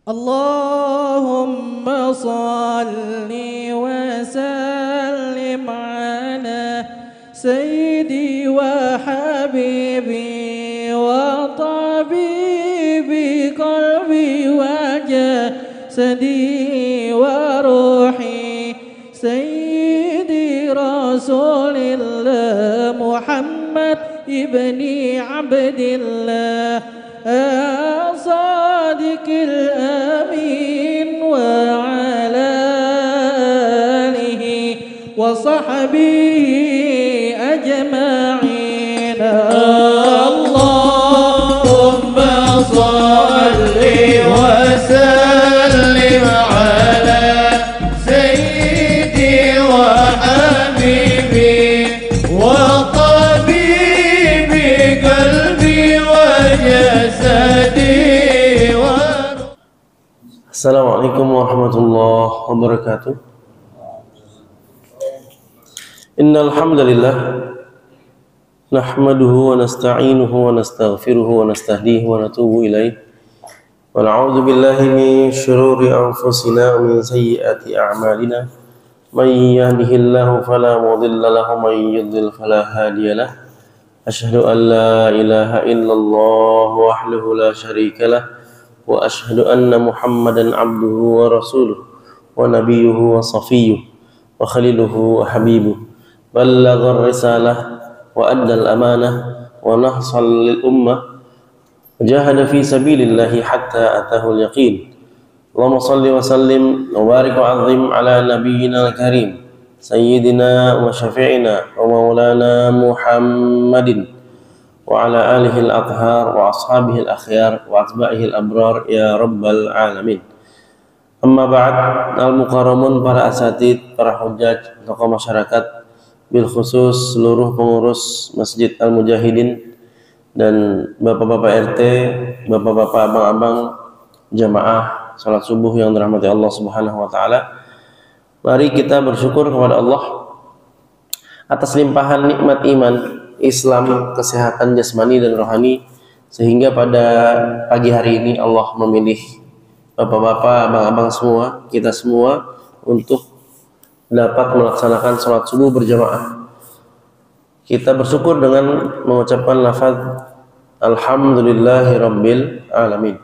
Allahumma salli wa sallim ala sayyidi wa habibi wa tabibi qalbi wa jasadi wa ruhi sayyidi rasulillah Muhammad ibni Abdillah صادق الأمين وعلى آله وصحبه أجمعين اللهم صل وسلم على سيدي وحبيبي وطبيبي قلبي وجسدي. Assalamualaikum warahmatullahi wabarakatuh. Innal hamdalillah nahmaduhu wa nasta'inuhu wa nastaghfiruhu wa nastahdihi wa natubu ilaih. Wa na'udzu billahi min shururi anfusina wa min sayyiati a'malina. May yahdihillahu fala mudilla lahu wa may yudlil fala hadiya lahu. Asyhadu an la ilaha illallah wahdahu la syarika lah. Wa ashhadu anna Muhammadan abduhu wa rasuluh wa nabiyuhu wa safiyuh wa khaliluhu wa habibuh ballaghar risalah wa addal amanah wa nahsal lil ummah wa jahada fi sabilillahi hatta atahul yaqin. Allahumma salli wa sallim wa barik wa azim ala nabiyyina al-karim sayyidina wa syafi'ina wa maulana Muhammadin wa ala alihi al-athhar wa ashabihi al-akhyar wa atba'ihi al-abrar ya rabbal alamin. Amma ba'd, al-mukarramun, para asatid, para hujjaj, tokoh masyarakat, bil khusus seluruh pengurus Masjid Al-Mujahidin dan bapak-bapak RT, bapak-bapak abang-abang jamaah salat subuh yang dirahmati Allah Subhanahu wa taala. Mari kita bersyukur kepada Allah atas limpahan nikmat iman, Islam, kesehatan jasmani dan rohani, sehingga pada pagi hari ini Allah memilih bapak-bapak, abang-abang semua, kita semua untuk dapat melaksanakan sholat subuh berjamaah. Kita bersyukur dengan mengucapkan lafaz Alhamdulillahi Rabbil Alamin.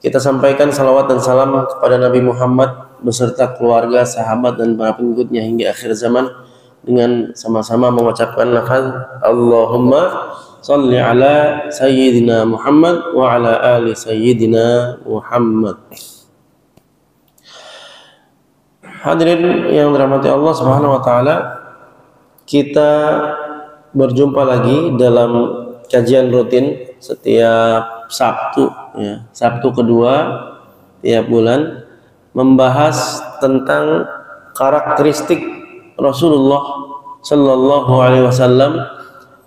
Kita sampaikan salawat dan salam kepada Nabi Muhammad beserta keluarga, sahabat dan para pengikutnya hingga akhir zaman, dengan sama-sama mengucapkan lafaz Allahumma salli ala sayyidina Muhammad wa ala ali sayyidina Muhammad. Hadirin yang dirahmati Allah Subhanahu wa taala, kita berjumpa lagi dalam kajian rutin setiap Sabtu, ya, Sabtu kedua tiap bulan, membahas tentang karakteristik Rasulullah Sallallahu Alaihi Wasallam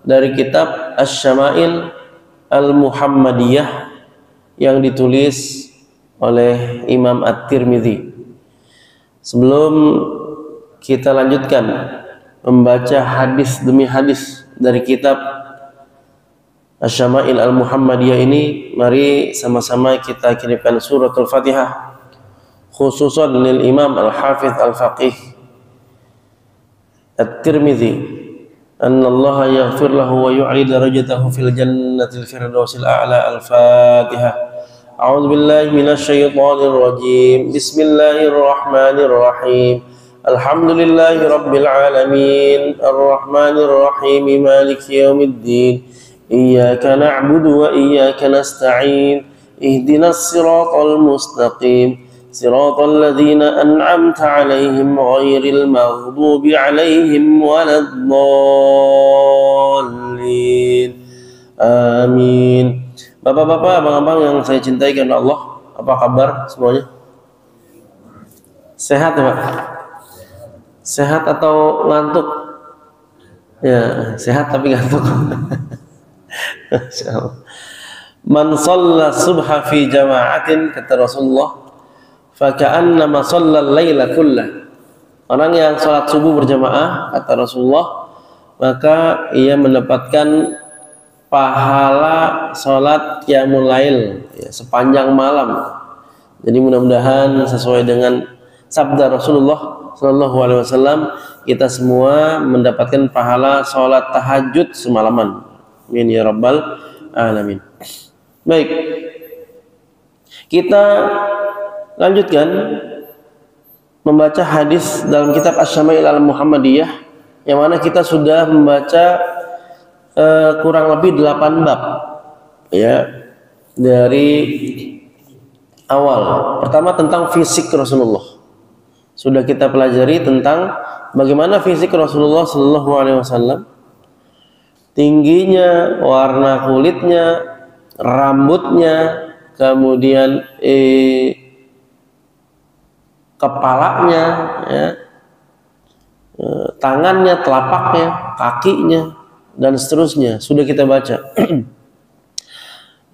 dari kitab Asy-Syama'il Al-Muhammadiyah yang ditulis oleh Imam At-Tirmidzi. Sebelum kita lanjutkan membaca hadis demi hadis dari kitab Asy-Syama'il Al-Muhammadiyah ini, mari sama-sama kita kirimkan suratul Fatihah khususan lil Imam Al-Hafidz Al-Faqih At-Tirmidzi, anna Allah yaghfir lahu wa yu'li darajatahu fil jannatil firdausil a'la. Al-Fatihah. A'udzu billahi minasy syaithanir rajim. Bismillahirrahmanirrahim. Alhamdulillahi rabbil alamin, arrahmanir rahim, maliki yaumiddin. Iyyaka na'budu wa iyyaka nasta'in. Ihdinas siratal mustaqim. صراط الذين أنعمت عليهم غير المغضوب عليهم ولا الضالين. Amin. Bapak-bapak, abang-abang yang saya cintai karena Allah, apa kabar semuanya? Sehat ya Pak? Sehat atau ngantuk? Ya, sehat tapi ngantuk. Masyaallah. Man shalla subha fi jama'atin, kata Rasulullah, faka'annama shallal laila kullah. Orang yang sholat subuh berjamaah, kata Rasulullah, maka ia mendapatkan pahala sholat qiyamul lail, ya, sepanjang malam. Jadi mudah-mudahan sesuai dengan sabda Rasulullah Shallallahu Alaihi Wasallam, kita semua mendapatkan pahala sholat tahajud semalaman. Amin ya rabbal alamin. Baik, kita lanjutkan membaca hadis dalam kitab Asy-Syama'il Al-Muhammadiyah, yang mana kita sudah membaca kurang lebih 8 bab ya dari awal. Pertama tentang fisik Rasulullah. Sudah kita pelajari tentang bagaimana fisik Rasulullah Shallallahu Alaihi Wasallam, tingginya, warna kulitnya, rambutnya, kemudian kepalanya, ya, tangannya, telapaknya, kakinya, dan seterusnya. Sudah kita baca.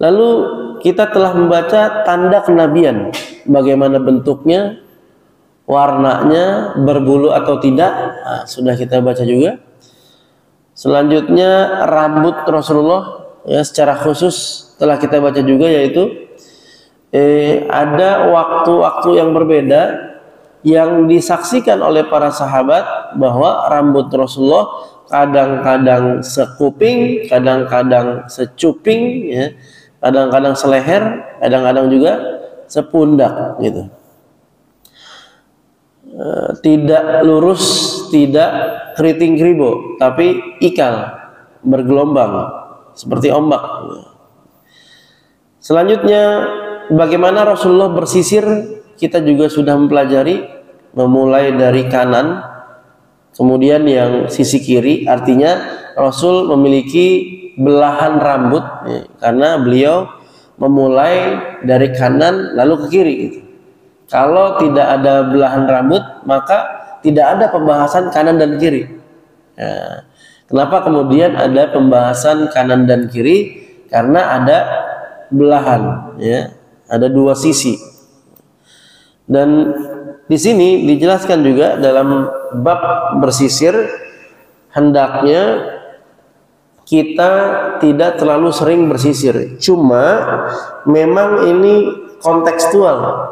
Lalu kita telah membaca tanda kenabian, bagaimana bentuknya, warnanya, berbulu atau tidak. Nah, sudah kita baca juga. Selanjutnya rambut Rasulullah, ya, secara khusus telah kita baca juga, yaitu ada waktu-waktu yang berbeda yang disaksikan oleh para sahabat bahwa rambut Rasulullah kadang-kadang sekuping, kadang-kadang secuping, ya, kadang-kadang seleher, kadang-kadang juga sepundak, gitu. Tidak lurus, tidak keriting keribo, tapi ikal, bergelombang seperti ombak. Selanjutnya bagaimana Rasulullah bersisir, kita juga sudah mempelajari, memulai dari kanan, kemudian yang sisi kiri, artinya Rasul memiliki belahan rambut, ya, karena beliau memulai dari kanan lalu ke kiri, gitu. Kalau tidak ada belahan rambut, maka tidak ada pembahasan kanan dan kiri. Ya. Kenapa kemudian ada pembahasan kanan dan kiri? Karena ada belahan, ya, ada dua sisi. Dan di sini dijelaskan juga dalam bab bersisir, hendaknya kita tidak terlalu sering bersisir. Cuma memang ini kontekstual.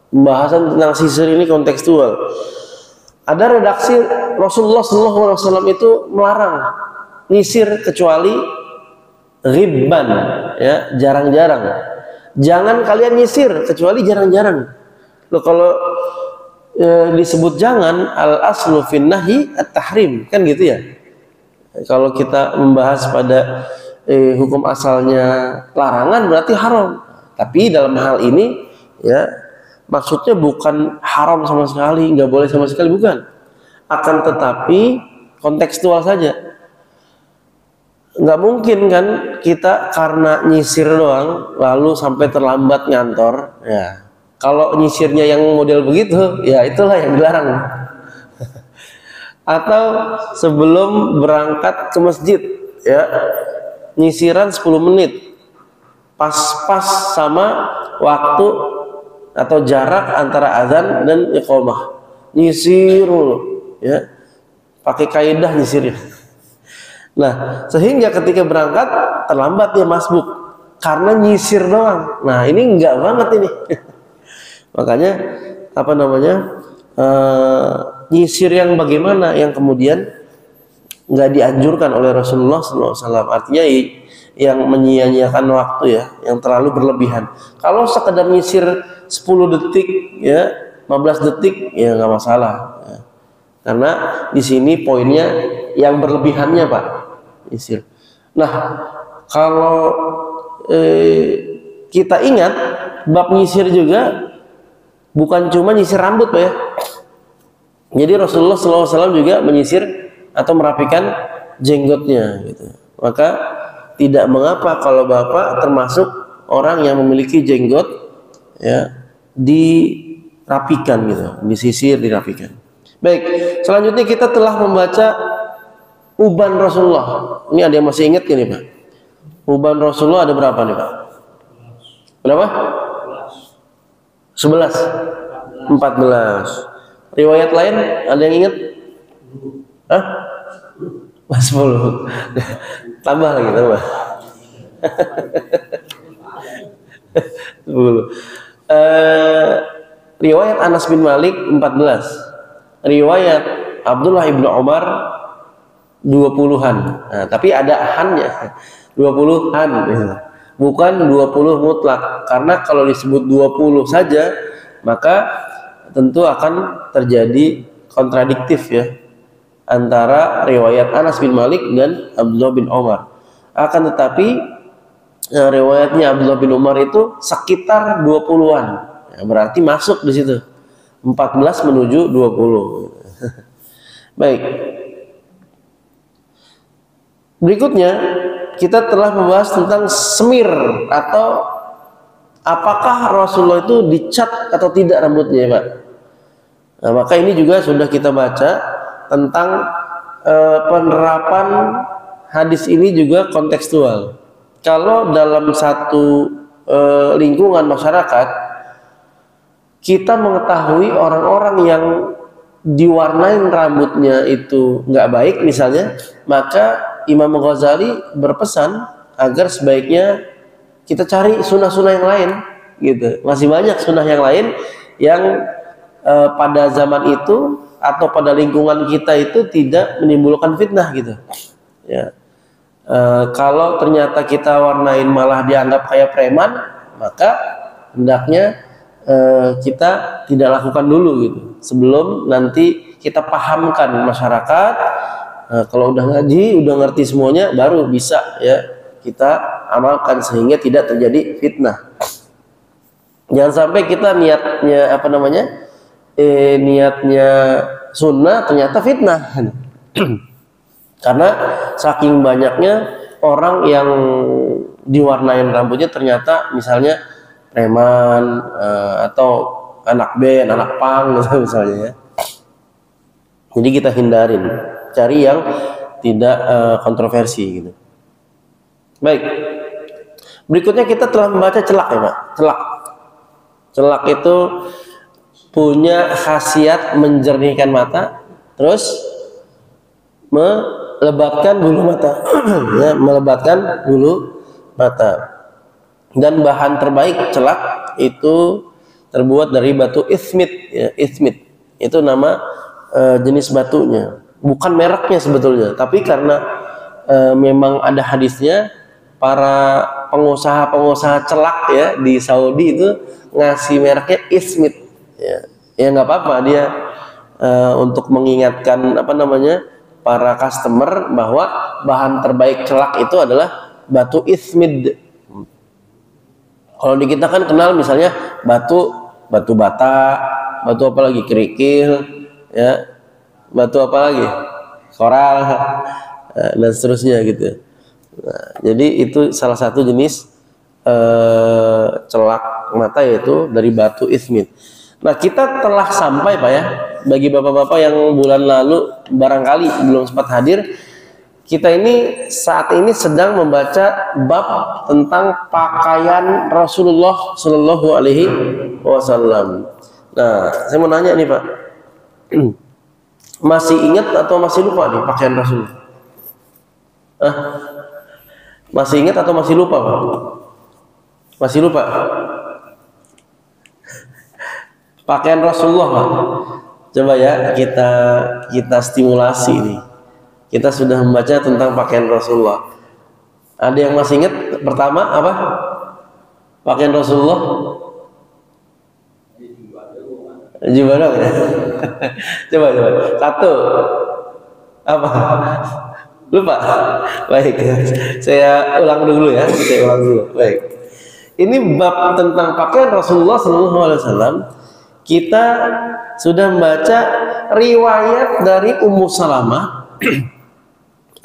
Pembahasan tentang sisir ini kontekstual. Ada redaksi Rasulullah SAW itu melarang nyisir kecuali ribban, ya, jarang-jarang. Jangan kalian nyisir kecuali jarang-jarang. Loh, kalau disebut jangan, al aslu fin nahi at-tahrim, kan gitu ya. Kalau kita membahas pada hukum asalnya larangan, berarti haram. Tapi dalam hal ini, ya, maksudnya bukan haram sama sekali, nggak boleh sama sekali, bukan. Akan tetapi kontekstual saja. Nggak mungkin kan kita karena nyisir doang lalu sampai terlambat ngantor. Ya, kalau nyisirnya yang model begitu, ya itulah yang dilarang. Atau sebelum berangkat ke masjid, ya, nyisiran 10 menit, pas-pas sama waktu atau jarak antara azan dan iqamah, nyisir dulu, ya, pakai kaidah nyisirnya. Nah, sehingga ketika berangkat terlambat, dia masbuk karena nyisir doang. Nah, ini enggak banget ini. Makanya apa namanya, nyisir yang bagaimana, yang kemudian nggak dianjurkan oleh Rasulullah SAW. Artinya yang menyia-nyiakan waktu, ya, yang terlalu berlebihan. Kalau sekedar nyisir 10 detik, ya, 15 detik, ya nggak masalah, ya. Karena di sini poinnya yang berlebihannya, Pak, nyisir. Nah, kalau kita ingat bab nyisir juga bukan cuma nyisir rambut, Pak, ya. Jadi Rasulullah SAW juga menyisir atau merapikan jenggotnya, gitu. Maka tidak mengapa kalau Bapak termasuk orang yang memiliki jenggot, ya, dirapikan, gitu, disisir, dirapikan. Baik, selanjutnya kita telah membaca uban Rasulullah. Ini ada yang masih ingat nih, Pak? Uban Rasulullah ada berapa nih, Pak? Berapa? 11, 14. Riwayat lain ada yang ingat? Hah? 10. Tambah lagi, tambah. 10. riwayat Anas bin Malik 14, riwayat Abdullah ibnu Umar 20-an. Nah, tapi ada hannya, 20-an, bukan 20 mutlak. Karena kalau disebut 20 saja, maka tentu akan terjadi kontradiktif ya antara riwayat Anas bin Malik dan Abdullah bin Umar. Akan tetapi riwayatnya Abdullah bin Umar itu sekitar 20-an. Ya, berarti masuk di situ. 14 menuju 20. Baik. Berikutnya kita telah membahas tentang semir atau apakah Rasulullah itu dicat atau tidak rambutnya, Pak. Nah, maka ini juga sudah kita baca tentang penerapan hadis ini juga kontekstual. Kalau dalam satu lingkungan masyarakat kita mengetahui orang-orang yang diwarnain rambutnya itu nggak baik misalnya, maka Imam Ghazali berpesan agar sebaiknya kita cari sunnah-sunnah yang lain gitu. Masih banyak sunnah yang lain yang pada zaman itu atau pada lingkungan kita itu tidak menimbulkan fitnah gitu ya. Kalau ternyata kita warnain malah dianggap kayak preman, maka hendaknya kita tidak lakukan dulu gitu sebelum nanti kita pahamkan masyarakat. Kalau udah ngaji, udah ngerti semuanya, baru bisa ya kita amalkan sehingga tidak terjadi fitnah. Jangan sampai kita niatnya apa namanya, niatnya sunnah ternyata fitnah. Karena saking banyaknya orang yang diwarnain rambutnya ternyata misalnya preman atau anak band, anak pang misalnya ya. Jadi kita hindarin, cari yang tidak kontroversi gitu. Baik. Berikutnya kita telah membaca celak ya, Pak. Celak. Celak itu punya khasiat menjernihkan mata, terus melebatkan bulu mata. Ya, melebatkan bulu mata. Dan bahan terbaik celak itu terbuat dari batu ismit ya, ismit. Itu nama jenis batunya. Bukan mereknya sebetulnya, tapi karena memang ada hadisnya, para pengusaha-pengusaha celak ya di Saudi itu ngasih mereknya ismit ya. Ya nggak apa-apa dia untuk mengingatkan apa namanya para customer bahwa bahan terbaik celak itu adalah batu ismid. Kalau di kita kan kenal misalnya batu bata, batu apa lagi, kerikil ya, batu apa lagi, koral dan seterusnya gitu. Nah, jadi itu salah satu jenis celak mata yaitu dari batu ismit. Nah, kita telah sampai Pak ya, bagi bapak-bapak yang bulan lalu barangkali belum sempat hadir, kita ini saat ini sedang membaca bab tentang pakaian Rasulullah Shallallahu Alaihi Wasallam. Nah, saya mau nanya nih Pak, masih ingat atau masih lupa nih pakaian Rasul? Masih ingat atau masih lupa Pak? Masih lupa? Pakaian Rasulullah Pak. Coba ya kita stimulasi nih. Kita sudah membaca tentang pakaian Rasulullah. Ada yang masih ingat pertama apa? Pakaian Rasulullah? Jubah dong ya. Coba. Satu. Apa? Lupa. Baik. Saya ulang dulu ya. Baik. Ini bab tentang pakaian Rasulullah SAW. Kita sudah membaca riwayat dari Ummu Salamah.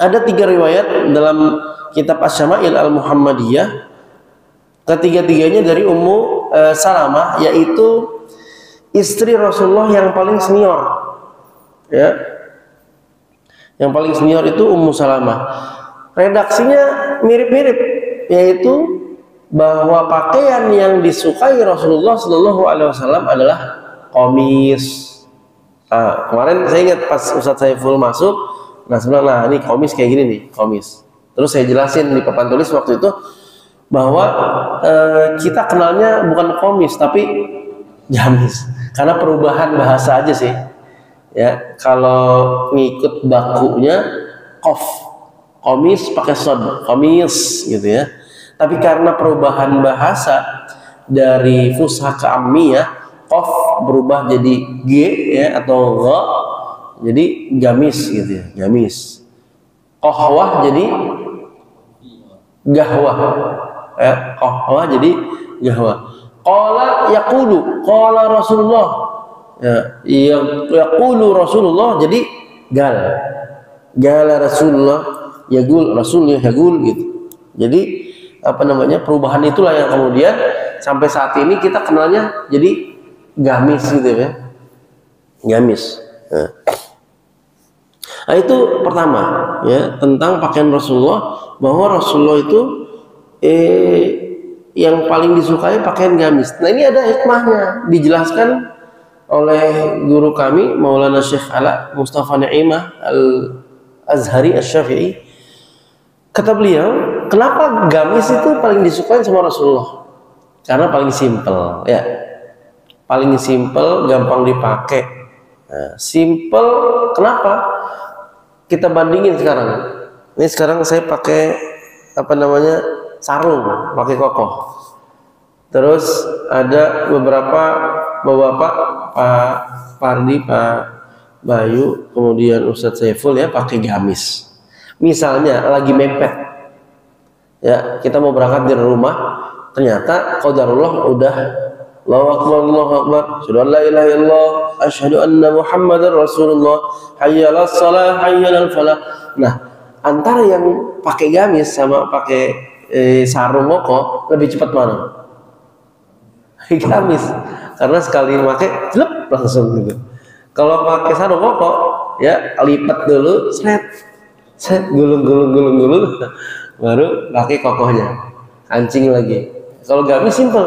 Ada 3 riwayat dalam kitab Asy-Syama'il Al-Muhammadiyah. Ketiga-tiganya dari Ummu Salamah, yaitu istri Rasulullah yang paling senior. Ya. Yang paling senior itu Ummu Salamah. Redaksinya mirip-mirip, yaitu bahwa pakaian yang disukai Rasulullah Shallallahu Alaihi Wasallam adalah komis. Kemarin saya ingat pas Ustadz Saiful masuk, nah sebenarnya ini komis kayak gini nih, komis. Terus saya jelasin di papan tulis waktu itu bahwa kita kenalnya bukan komis tapi gamis karena perubahan bahasa aja sih ya. Kalau ngikut bakunya komis pakai sod, komis gitu ya. Tapi karena perubahan bahasa dari fusha ke ammiyah, qaf berubah jadi g ya atau gha, jadi gamis gitu ya, gamis. Qahwah jadi gahwah. Ya, qahwah jadi gahwah. Qala yaqulu, qala Rasulullah. Ya, yaqulu Rasulullah jadi gal. Gala Rasulullah, yaqul Rasulullah yaqul gitu. Jadi apa namanya, perubahan itulah yang kemudian sampai saat ini kita kenalnya jadi gamis gitu ya, gamis. Nah, itu pertama ya tentang pakaian Rasulullah, bahwa Rasulullah itu yang paling disukai pakaian gamis. Nah, ini ada hikmahnya, dijelaskan oleh guru kami Maulana Syekh Ala Mustafa Naimah Al-Azhari Asy-Syafi'i. Kata beliau, kenapa gamis itu paling disukai sama Rasulullah? Karena paling simpel, ya, paling simpel, gampang dipakai. Nah, simpel, kenapa? Kita bandingin sekarang. Ini sekarang saya pakai apa namanya, sarung, pakai koko. Terus ada beberapa bapak, Pak Pardi, Pak Bayu, kemudian Ustadz Saiful ya pakai gamis. Misalnya lagi mepet, ya kita mau berangkat dari rumah, ternyata qadarullah udah Allahu Akbar, Allahu Akbar, asyhadu an la ilaha illallah, asyhadu anna Muhammadar Rasulullah, hayya 'alas shalah, hayya 'alal falah. Nah, antara yang pakai gamis sama pakai sarung koko lebih cepat mana? Gamis, karena sekali pakai jelek langsung gitu. Kalau pakai sarung koko ya lipat dulu, set gulung baru pakai kokohnya, kancing lagi. Kalau gamis simple,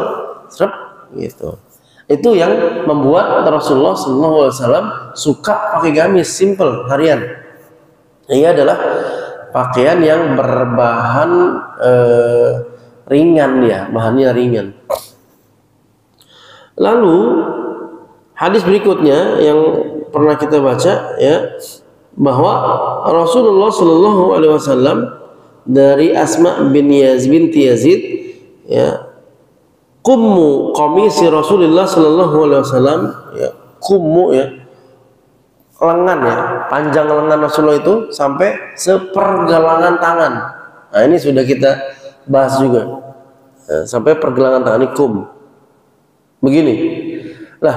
serap gitu. Itu yang membuat Rasulullah SAW suka pakai gamis simple harian. Ini adalah pakaian yang berbahan ringan ya, bahannya ringan. Lalu hadis berikutnya yang pernah kita baca ya, bahwa Rasulullah Shallallahu Alaihi Wasallam dari Asma binti Yazid ya, kummu komisi Rasulullah Shallallahu Alaihi Wasallam ya, kummu ya, lengan ya, panjang lengan Rasulullah itu sampai sepergelangan tangan. Nah, ini sudah kita bahas juga ya, sampai pergelangan tangan ini kum begini. Lah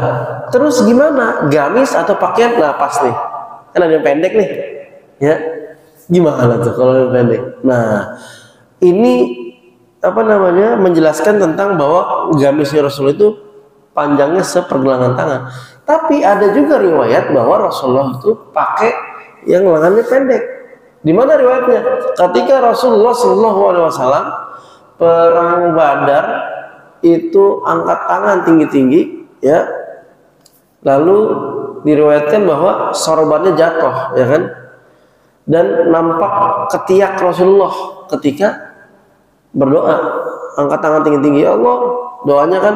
terus gimana, gamis atau pakaian? Nah pas nih, kan ada yang pendek nih ya, gimana tuh kalau yang pendek? Nah ini apa namanya, menjelaskan tentang bahwa gamisnya Rasulullah itu panjangnya sepergelangan tangan. Tapi ada juga riwayat bahwa Rasulullah itu pakai yang lengannya pendek. Di mana riwayatnya? Ketika Rasulullah SAW perang Badar itu angkat tangan tinggi-tinggi ya, lalu diriwayatkan bahwa sorbannya jatuh ya kan, dan nampak ketiak Rasulullah ketika berdoa, angkat tangan tinggi-tinggi. Ya Allah, doanya kan,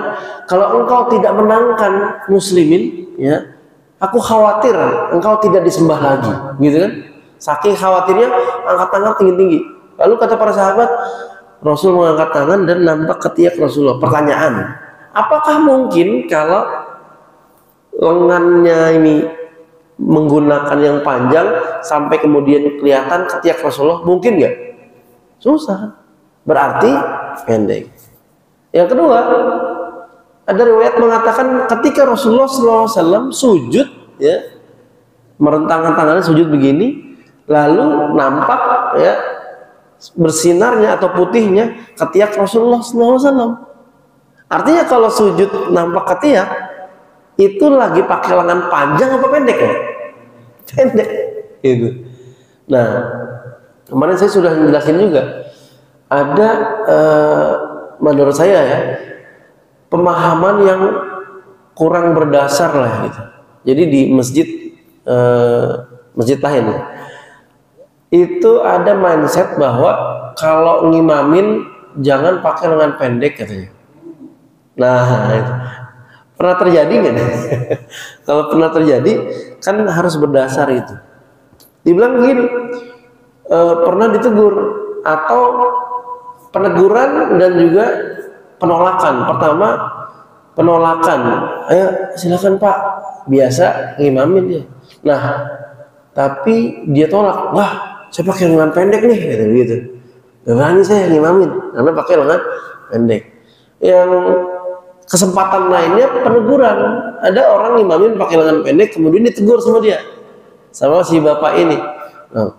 kalau engkau tidak menangkan muslimin ya, aku khawatir engkau tidak disembah lagi, gitu kan, saking khawatirnya angkat tangan tinggi-tinggi. Lalu kata para sahabat, Rasul mengangkat tangan dan nampak ketiak Rasulullah. Pertanyaan, apakah mungkin kalau lengannya ini menggunakan yang panjang sampai kemudian kelihatan ketiak Rasulullah? Mungkin nggak? Susah. Berarti pendek. Yang kedua, ada riwayat mengatakan ketika Rasulullah SAW sujud, ya, merentangkan tangannya sujud begini, lalu nampak ya bersinarnya atau putihnya ketiak Rasulullah SAW. Artinya kalau sujud nampak ketiak, itu lagi pakai lengan panjang apa pendek ya? Pendek. Gitu. Nah, kemarin saya sudah menjelaskan juga. Ada menurut saya ya pemahaman yang kurang berdasar lah gitu. Jadi di masjid lain itu ada mindset bahwa kalau ngimamin jangan pakai lengan pendek katanya. Nah, itu. Pernah terjadi nggak? Kalau pernah terjadi, kan harus berdasar itu. Dibilang begini, pernah ditegur atau peneguran dan juga penolakan. Pertama, penolakan. Ayo silakan Pak, biasa ngimamin dia. Nah, tapi dia tolak. Wah, saya pakai lengan pendek nih, gitu. Gak berani saya ngimamin karena pakai lengan pendek. Yang kesempatan lainnya peneguran. Ada orang ngimamin pakai lengan pendek, kemudian ditegur sama dia, sama si bapak ini. Nah,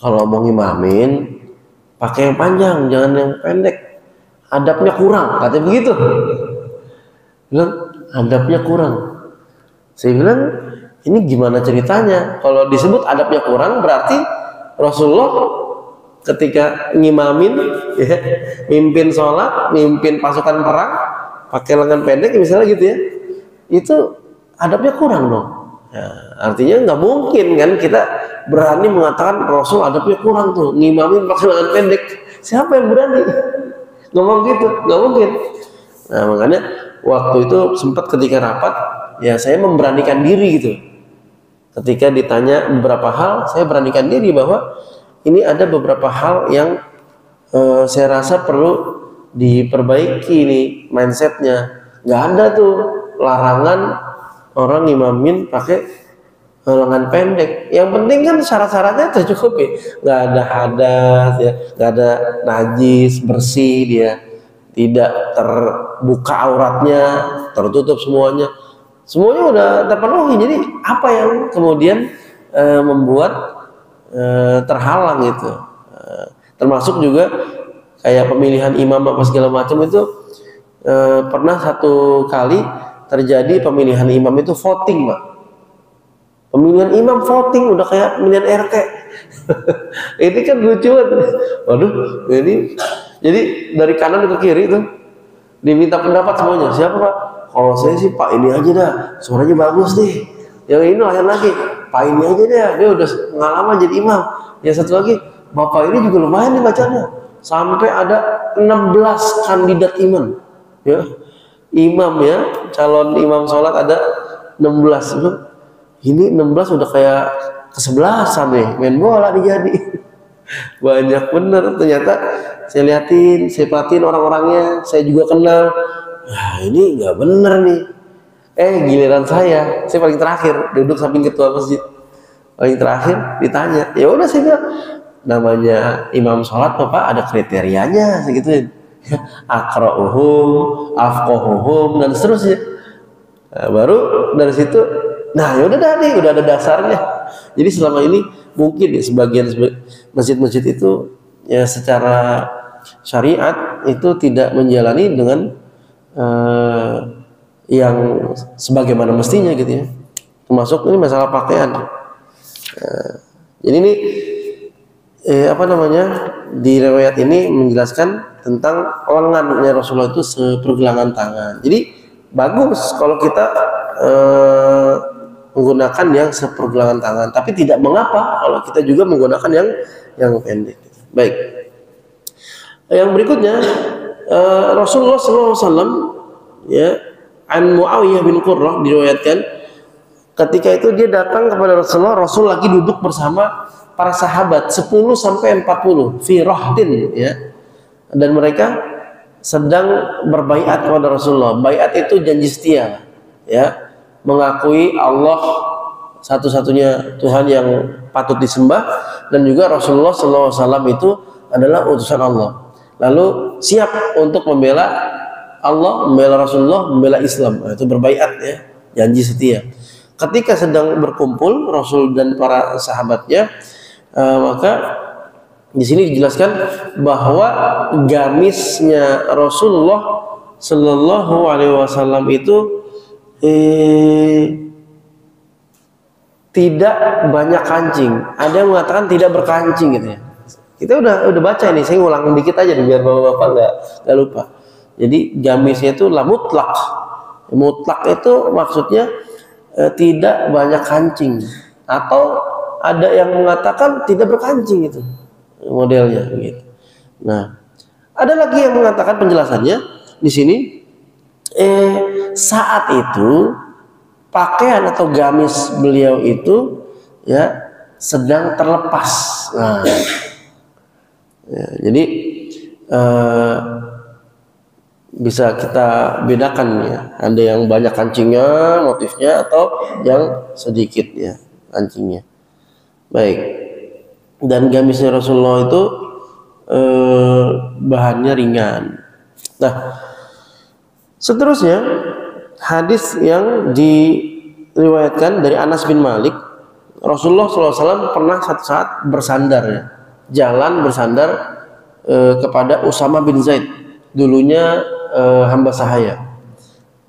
kalau mau ngimamin pakai yang panjang, jangan yang pendek. Adabnya kurang, katanya begitu. Bilang adabnya kurang. Saya bilang ini gimana ceritanya? Kalau disebut adabnya kurang berarti Rasulullah ketika ngimamin, ya, mimpin sholat, mimpin pasukan perang, pakai lengan pendek misalnya gitu ya, itu adabnya kurang dong. Ya, artinya nggak mungkin kan kita berani mengatakan Rasul adabnya kurang tuh, ngimamin pakai lengan pendek. Siapa yang berani ngomong gitu? Nggak mungkin. Nah, makanya waktu itu sempat ketika rapat, ya saya memberanikan diri gitu. Ketika ditanya beberapa hal, saya beranikan diri bahwa ini ada beberapa hal yang saya rasa perlu diperbaiki nih mindsetnya. Nggak ada tuh larangan orang ngimamin pakai lengan pendek. Yang penting kan syarat-syaratnya tercukupi. Nggak ada hadas, ya, nggak ada najis, bersih dia, tidak terbuka auratnya, tertutup semuanya. Semuanya udah terpenuhi. Jadi apa yang kemudian membuat terhalang itu? Termasuk juga kayak pemilihan imam apa segala macam itu, pernah satu kali terjadi pemilihan imam itu voting, Pak. Pemilihan imam voting udah kayak pemilihan RT. Ini kan lucu banget. Waduh, ini jadi dari kanan ke kiri itu diminta pendapat semuanya. Siapa Pak? Kalau saya sih Pak ini aja dah, suaranya bagus nih. Yang ini lain lagi, Pak ini aja dah, dia udah pengalaman jadi imam. Yang satu lagi, Bapak ini juga lumayan nih bacanya. Sampai ada 16 kandidat imam. Ya, imam ya, calon imam sholat ada 16. Ini 16 udah kayak ke-11an nih, main bola nih jadi. Banyak bener ternyata. Saya liatin, saya perhatiin orang-orangnya, saya juga kenal. Nah, ini nggak bener nih. Giliran saya paling terakhir duduk samping ketua masjid. Paling terakhir ditanya, ya udah saya bilang, namanya imam sholat Bapak ada kriterianya segituin. Aqra'uhum, afqahuhum dan seterusnya. Nah, baru dari situ, nah ya udah nih, udah ada dasarnya. Jadi selama ini mungkin ya sebagian masjid-masjid itu ya secara syariat itu tidak menjalani dengan yang sebagaimana mestinya gitu ya. Termasuk ini masalah pakaian. Jadi ini di riwayat ini menjelaskan tentang lengannya Rasulullah itu sepergelangan tangan. Jadi bagus kalau kita menggunakan yang sepergelangan tangan, tapi tidak mengapa kalau kita juga menggunakan yang pendek. Baik. Yang berikutnya Rasulullah SAW ya, an Muawiyah bin Qurrah diriwayatkan ketika itu dia datang kepada Rasulullah, Rasul lagi duduk bersama para sahabat 10 sampai 40 fi rahtin ya. Dan mereka sedang berbaiat kepada Rasulullah. Baiat itu janji setia ya, mengakui Allah satu-satunya Tuhan yang patut disembah dan juga Rasulullah SAW itu adalah utusan Allah. Lalu siap untuk membela Allah, membela Rasulullah, membela Islam. Nah, itu berbaiat ya, janji setia. Ketika sedang berkumpul Rasul dan para sahabatnya, maka di sini dijelaskan bahwa gamisnya Rasulullah Shallallahu Alaihi Wasallam itu tidak banyak kancing. Ada yang mengatakan tidak berkancing gitu ya. Kita udah baca ini, saya ulang dikit aja biar bapak-bapak nggak lupa. Jadi gamisnya itu lah mutlak. Mutlak itu maksudnya tidak banyak kancing, atau ada yang mengatakan tidak berkancing itu modelnya gitu. Nah, Ada lagi yang mengatakan penjelasannya di sini, saat itu pakaian atau gamis beliau itu ya sedang terlepas. Nah, ya, jadi bisa kita bedakan ya, ada yang banyak kancingnya motifnya atau yang sedikit ya kancingnya. Baik. Dan gamisnya Rasulullah itu bahannya ringan. Nah, seterusnya hadis yang diriwayatkan dari Anas bin Malik, Rasulullah SAW pernah satu saat bersandar ya, jalan bersandar kepada Usama bin Zaid, dulunya hamba sahaya.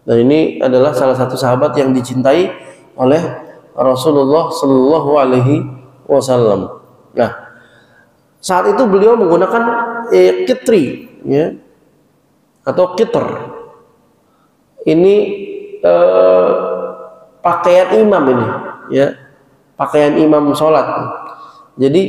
Dan ini adalah salah satu sahabat yang dicintai oleh Rasulullah Shallallahu Alaihi Wasallam. Nah, saat itu beliau menggunakan kitri ya, atau kitr. Ini pakaian imam ini ya, pakaian imam sholat. Jadi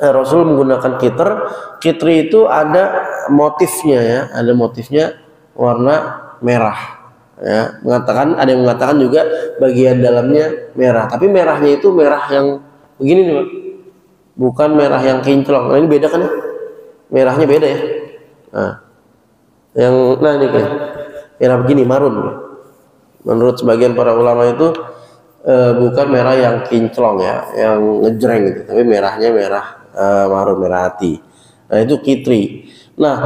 Rasul menggunakan kitr. Kitri itu ada motifnya ya, ada motifnya warna merah ya. Ada yang mengatakan juga bagian dalamnya merah, tapi merahnya itu merah yang begini nih Pak, bukan merah yang kinclong. Nah, ini beda kan ya, merahnya beda ya. Nah ini kan merah begini, marun. Menurut sebagian para ulama itu bukan merah yang kinclong ya, yang ngejreng gitu, tapi merahnya merah marun, merah hati. Nah itu kitri. Nah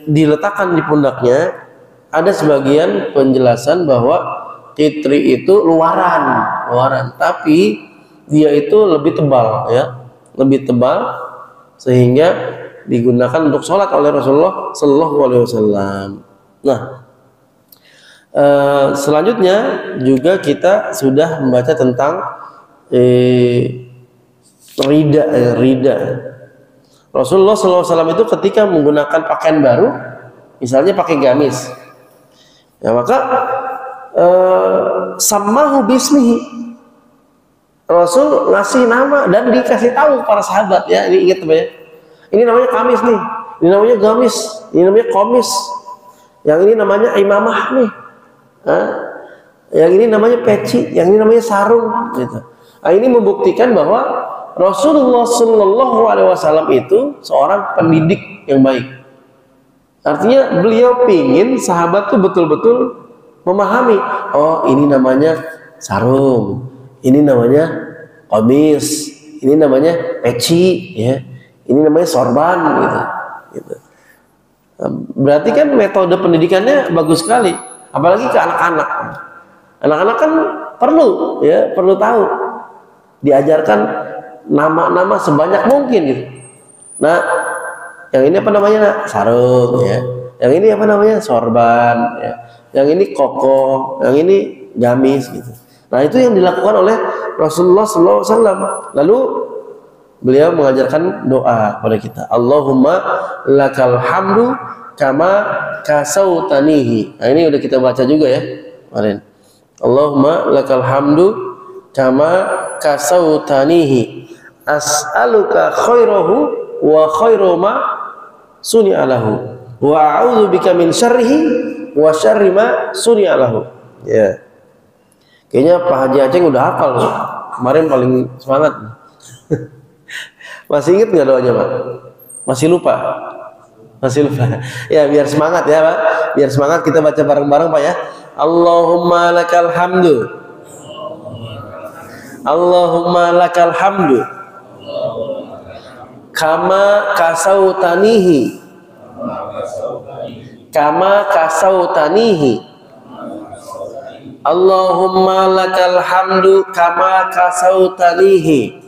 diletakkan di pundaknya. Ada sebagian penjelasan bahwa kitri itu luaran, tapi dia itu lebih tebal ya, lebih tebal sehingga digunakan untuk sholat oleh Rasulullah Shallallahu Alaihi Wasallam. Nah, selanjutnya juga kita sudah membaca tentang rida. Rasulullah SAW itu ketika menggunakan pakaian baru, misalnya pakai gamis, ya maka sammahu bismihi, Rasul ngasih nama dan dikasih tahu para sahabat ya, ini ingat ya, ini namanya kamis nih, ini namanya gamis, ini namanya komis, yang ini namanya imamah nih, yang ini namanya peci, yang ini namanya sarung gitu. Nah, ini membuktikan bahwa Rasulullah Shallallahu Alaihi Wasallam itu seorang pendidik yang baik. Artinya beliau pingin sahabat tuh betul-betul memahami, oh ini namanya sarung, ini namanya komis, ini namanya peci, ya, ini namanya sorban, gitu. Berarti kan metode pendidikannya bagus sekali, apalagi ke anak-anak. Anak-anak kan perlu tahu, diajarkan nama-nama sebanyak mungkin gitu. Nah, yang ini apa namanya? Sarung ya. Yang ini apa namanya? Sorban ya. Yang ini koko, yang ini gamis gitu. Nah, itu yang dilakukan oleh Rasulullah SAW. Lalu beliau mengajarkan doa kepada kita. Allahumma lakal hamdu kama kasautanihi. Nah, ini udah kita baca juga ya kemarin. Allahumma lakal hamdu kama kasautanihi. As'aluka khairahu wa khairu ma suni'alahu wa a'udzu bika min syarrihi wa syarri ma suni'alahu. Ya. Kayaknya Pak Haji Aceng udah hafal loh. Kemarin paling semangat. Masih ingat nggak doanya Pak? Masih lupa? Masih lupa. Ya biar semangat ya Pak. Biar semangat kita baca bareng-bareng Pak ya. Allahumma lakal hamdu. Allahumma lakal hamdu. Kama kasautanihi. Kama kasautanihi. Allahumma lakal hamdu kama kasautanihi.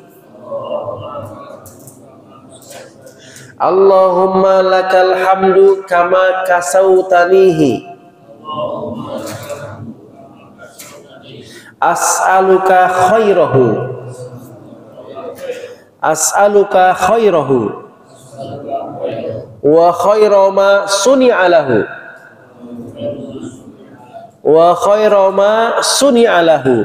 Allahumma lakal hamdu kama kasautanihi. As'aluka khairahu. As'aluka khairahu wa khairu ma suni'a lahu wa khairu ma suni'a lahu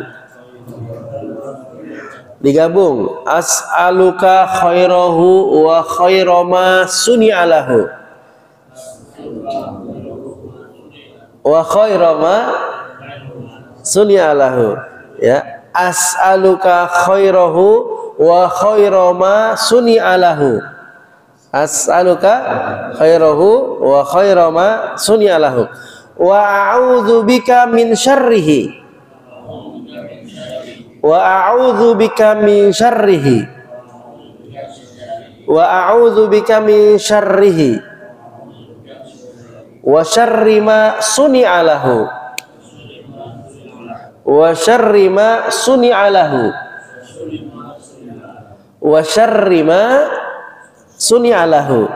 digabung. As'aluka khairahu wa khairama suni'alahu wa khairama suni'alahu, ya. As'aluka khairahu wa khairama suni'alahu. As'aluka khairahu wa khairama suni'alahu wa a'udzu bika min syarrihi wa a'udzu bika min syarrihi wa a'udzu bika min syarrihi wa syarri ma suni'alahu wa syarri ma suni'alahu wa syarri ma suni'alahu,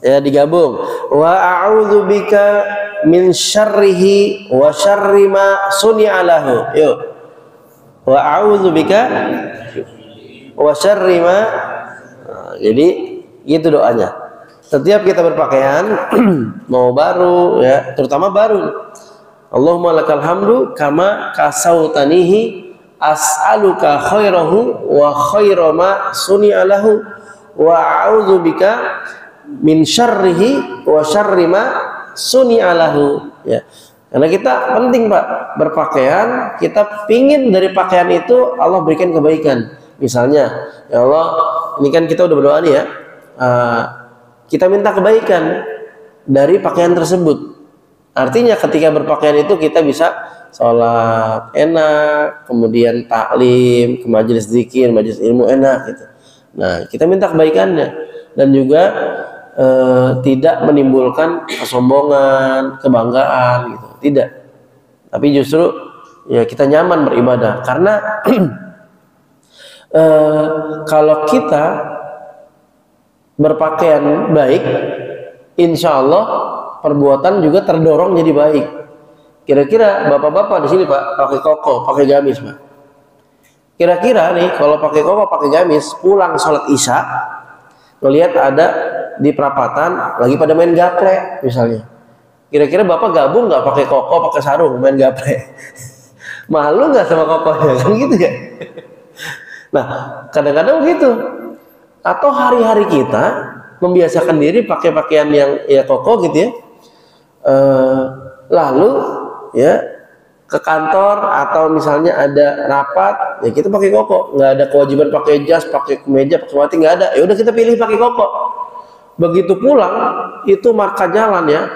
ya, digabung. Wa a'udzu bika min syarrihi wa syarri ma suni'alahu. Yuk. Wa a'udzu bika wa syarri ma. Jadi gitu doanya. Setiap kita berpakaian mau baru, ya, terutama baru. Allahumma lakal hamdu kama kasautanihi as'aluka khairahu wa khairama suni'alahu wa a'udzu bika min syarrihi wa syarri ma suni'alahu, ya. Karena kita penting, Pak, berpakaian, kita pingin dari pakaian itu Allah berikan kebaikan. Misalnya, ya Allah, ini kan kita udah berdoa nih, ya, kita minta kebaikan dari pakaian tersebut. Artinya ketika berpakaian itu kita bisa sholat enak, kemudian taklim, ke majelis zikir, majelis ilmu enak gitu. Nah, kita minta kebaikannya dan juga tidak menimbulkan kesombongan, kebanggaan gitu. Tidak. Tapi justru ya kita nyaman beribadah karena kalau kita berpakaian baik, insya Allah perbuatan juga terdorong jadi baik. Kira-kira bapak-bapak di sini, Pak, pakai koko, pakai gamis, Pak. Kira-kira nih kalau pakai koko, pakai gamis, pulang sholat isya, ngelihat ada di perapatan lagi pada main gaple misalnya. Kira-kira bapak gabung nggak pakai koko, pakai sarung main gaple? Malu nggak sama kokonya, kan gitu ya? Nah, kadang-kadang begitu. Atau hari-hari kita membiasakan diri pakai pakaian yang ya koko gitu ya. Lalu ya ke kantor atau misalnya ada rapat, ya kita pakai koko, nggak ada kewajiban pakai jas, pakai kemeja, pakai batik, nggak ada. Ya udah kita pilih pakai koko. Begitu pulang itu marka jalan, ya,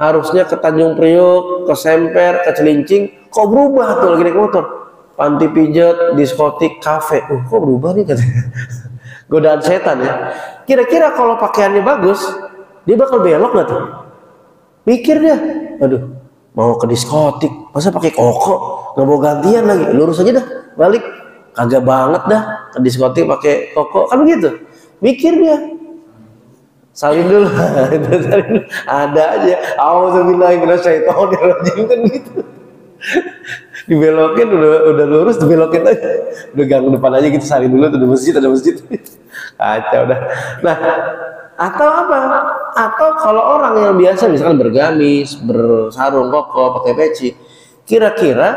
harusnya ke Tanjung Priok, ke Semper, ke Cilincing, kok berubah tuh lagi naik motor, panti pijat, diskotik, kafe, kok berubah nih katanya. Godaan setan, ya. Kira-kira kalau pakaiannya bagus, dia bakal belok nggak tuh? Mikir dia, aduh, mau ke diskotik, masa pakai koko, nggak mau gantian lagi, lurus aja dah, balik, kagak banget dah ke diskotik pakai koko, kan begitu, mikir dia, salin dulu, ada aja, auzubillahi minasyaitonirrajim, kan gitu, dibelokin udah lurus, dibelokin aja, udah gang depan aja gitu, salin dulu, ada masjid, kacau dah, nah. Atau apa? Atau kalau orang yang biasa misalkan bergamis, bersarung koko, pakai peci, kira-kira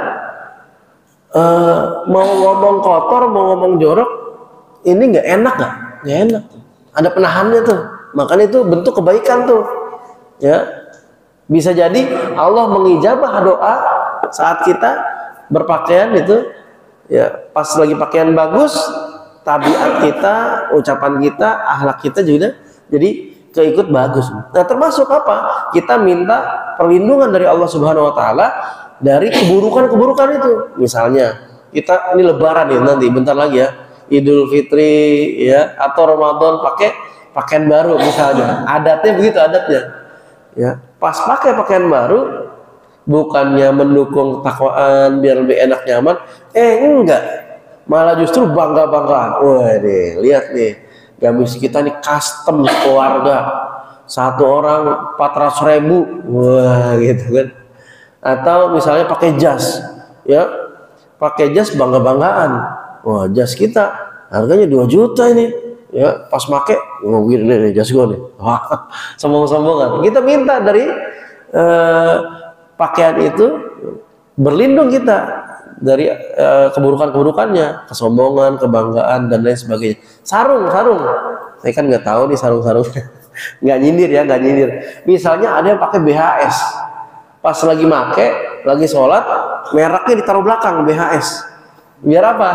mau ngomong kotor, mau ngomong jorok, ini nggak enak nggak? Nggak enak. Ada penahannya tuh. Makanya itu bentuk kebaikan tuh. Ya, bisa jadi Allah mengijabah doa saat kita berpakaian itu. Ya, pas lagi pakaian bagus, tabiat kita, ucapan kita, akhlak kita juga jadi keikut bagus. Nah, termasuk apa? Kita minta perlindungan dari Allah Subhanahu wa taala dari keburukan-keburukan itu. Misalnya, kita ini lebaran nih nanti bentar lagi ya. Idul Fitri ya atau Ramadan pakai pakaian baru misalnya. Adatnya begitu adatnya. Ya, pas pakai pakaian baru bukannya mendukung ketakwaan biar lebih enak nyaman, enggak. Malah justru bangga-banggaan. Wah, nih, lihat nih. Gamis kita nih custom keluarga, satu orang 400.000, wah gitu kan. Atau misalnya pakai jas, ya, pakai jas bangga-banggaan, wah jas kita harganya 2 juta ini, ya, pas pakai, wah gini nih jas gua nih, wah sombong-sombongan. Kita minta dari pakaian itu berlindung kita dari keburukan-keburukannya, kesombongan, kebanggaan dan lain sebagainya. Sarung. Saya kan nggak tahu nih sarung. Nggak nyindir ya, nggak nyindir. Misalnya ada yang pakai BHS, pas lagi sholat, mereknya ditaruh belakang BHS. Biar apa?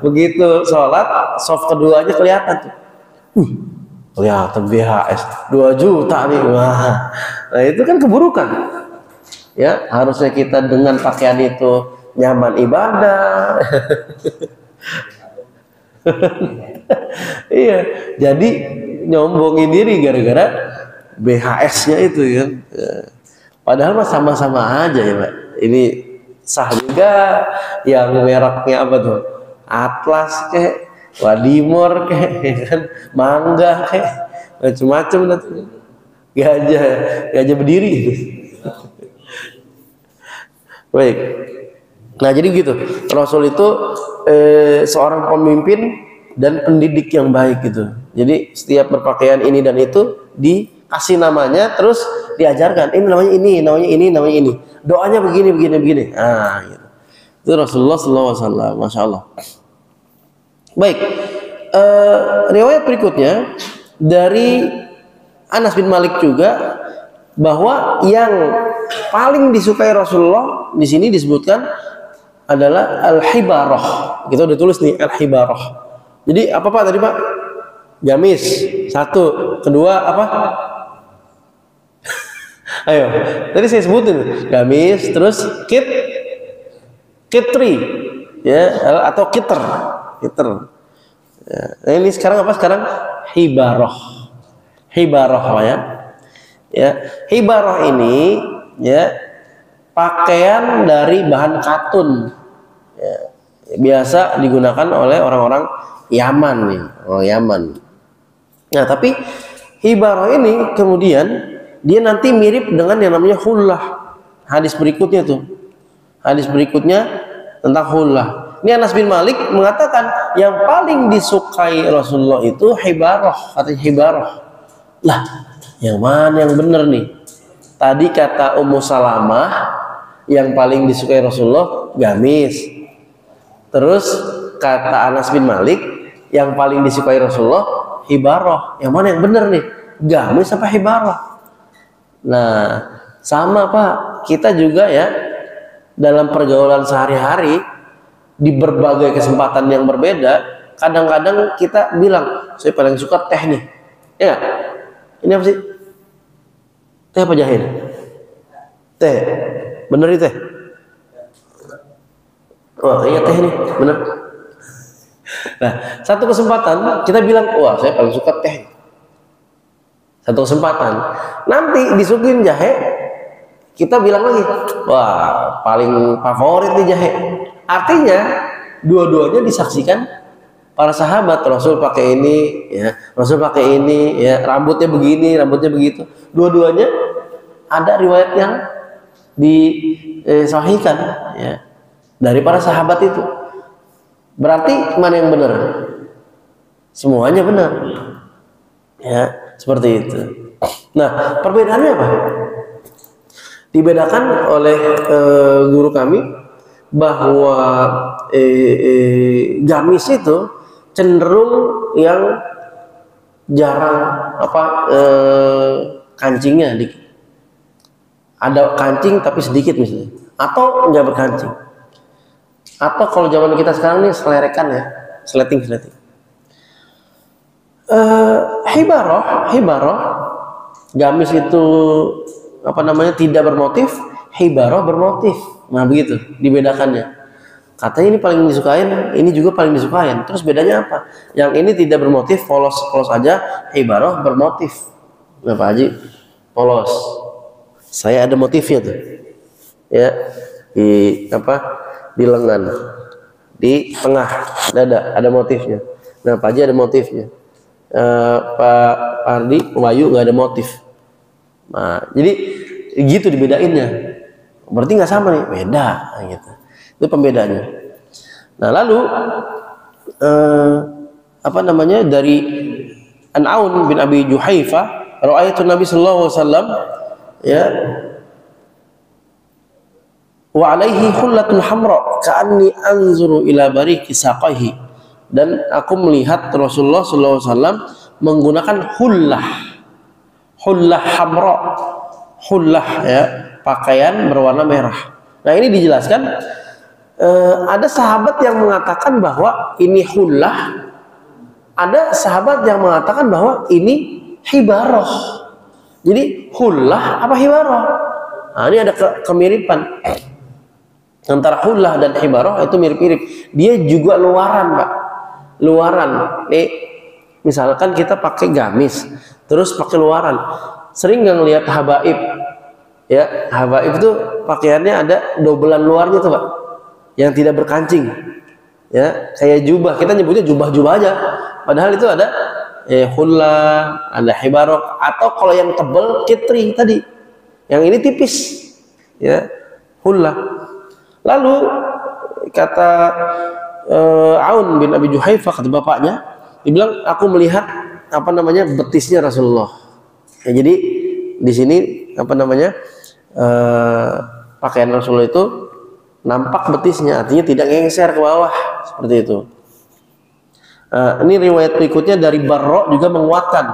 Begitu sholat, soft keduanya kelihatan tuh. Kelihatan BHS 2 juta nih. Wah. Nah, itu kan keburukan. Ya, harusnya kita dengan pakaian itu nyaman ibadah. Iya, jadi nyombongin diri gara-gara BHS-nya itu kan. Padahal mah sama-sama aja ya, Pak. Ini sah juga yang mereknya apa tuh? Atlas kayak, Wadimor kayak kan, Mangga kayak, macam-macam tuh. Gajah berdiri. Baik. Nah, jadi gitu. Rasul itu seorang pemimpin dan pendidik yang baik gitu. Jadi setiap berpakaian ini dan itu dikasih namanya, terus diajarkan. Ini namanya ini, namanya ini, namanya ini. Doanya begini. Ah, gitu. Itu Rasulullah SAW. Masya Allah. Baik. Riwayat berikutnya dari Anas bin Malik juga, bahwa yang paling disukai Rasulullah di sini disebutkan adalah al-hibarah. Kita udah tulis nih al-hibarah. Jadi apa Pak tadi Pak? Gamis. 1, kedua apa? Ayo. Tadi saya sebutin gamis, terus kitri, ya, atau kiter. Ya. Nah, ini sekarang apa? Sekarang hibarah ya. Ya, hibarah ini ya pakaian dari bahan katun. Ya, biasa digunakan oleh orang-orang Yaman nih, Yaman. Nah, tapi hibarah ini kemudian dia nanti mirip dengan yang namanya hullah. Hadis berikutnya tentang hullah. Ini Anas bin Malik mengatakan yang paling disukai Rasulullah itu hibarah, katanya hibarah. Lah, yang mana yang benar nih? Tadi kata Ummu Salamah yang paling disukai Rasulullah gamis. Terus kata Anas bin Malik yang paling disukai Rasulullah hibarah. Yang mana yang benar nih? Gamis apa hibarah? Nah, sama Pak. Kita juga ya dalam pergaulan sehari-hari di berbagai kesempatan yang berbeda, kadang-kadang kita bilang, saya paling suka teh nih. Ya gak? Ini apa sih? Teh apa jahe? Teh. Bener ini teh? Oh iya teh nih, bener. Nah, satu kesempatan kita bilang, wah saya paling suka teh. Satu kesempatan. Nanti disuguhin jahe, kita bilang lagi, wah paling favorit nih jahe. Artinya dua-duanya disaksikan para sahabat. Rasul pakai ini, ya. Rasul pakai ini, ya. Rambutnya begini, rambutnya begitu. Dua-duanya ada riwayat yang disahihkan, ya, dari para sahabat itu. Berarti mana yang benar? Semuanya benar, ya, seperti itu. Nah, perbedaannya apa? Dibedakan oleh guru kami bahwa gamis itu cenderung yang jarang kancingnya dikit. Ada kancing tapi sedikit misalnya, atau enggak berkancing. Atau kalau zaman kita sekarang nih selerekan ya, sleting. Hibarah gamis itu tidak bermotif, hibarah bermotif. Nah begitu dibedakannya. Katanya ini paling disukain, ini juga paling disukain. Terus bedanya apa? Yang ini tidak bermotif, polos aja. Hibarah bermotif. Nah Pak Haji, polos. Saya ada motifnya tuh, ya, di lengan, di tengah dada ada motifnya. Nah Pak Haji ada motifnya. Pak Ardi, Wayu nggak ada motif. Nah jadi gitu dibedainnya. Berarti nggak sama nih, beda gitu. Itu pembedanya. Nah lalu dari An-Aun bin Abi Juhaifah, ra'aitu Nabi sallallahu alaihi wasallam ya wa alaihi hullatun hamra ka'anni anzuru ila bariki saqaihi, dan aku melihat Rasulullah sallallahu alaihi wasallam menggunakan hullah hamra, hullah ya, pakaian berwarna merah. Nah, ini dijelaskan ada sahabat yang mengatakan bahwa ini hullah, ada sahabat yang mengatakan bahwa ini hibarah. Jadi hullah apa hibarah? Nah, ini ada kemiripan antara hullah dan hibarah, itu mirip-mirip. Dia juga luaran, Pak. Luaran. Nih, misalkan kita pakai gamis, terus pakai luaran. Sering nggak ngelihat habaib? Ya, habaib itu pakaiannya ada dobelan luarnya tuh, Pak. Yang tidak berkancing. Ya, kayak jubah. Kita nyebutnya jubah-jubah aja. Padahal itu ada hullah, ada hibarah, atau kalau yang tebal kitri tadi. Yang ini tipis. Ya, hullah. Lalu kata Aun bin Abi Juhaifah, kata bapaknya, dibilang aku melihat betisnya Rasulullah. Ya, jadi di sini pakaian Rasulullah itu nampak betisnya, artinya tidak ngengser ke bawah seperti itu. Ini riwayat berikutnya dari Barra juga menguatkan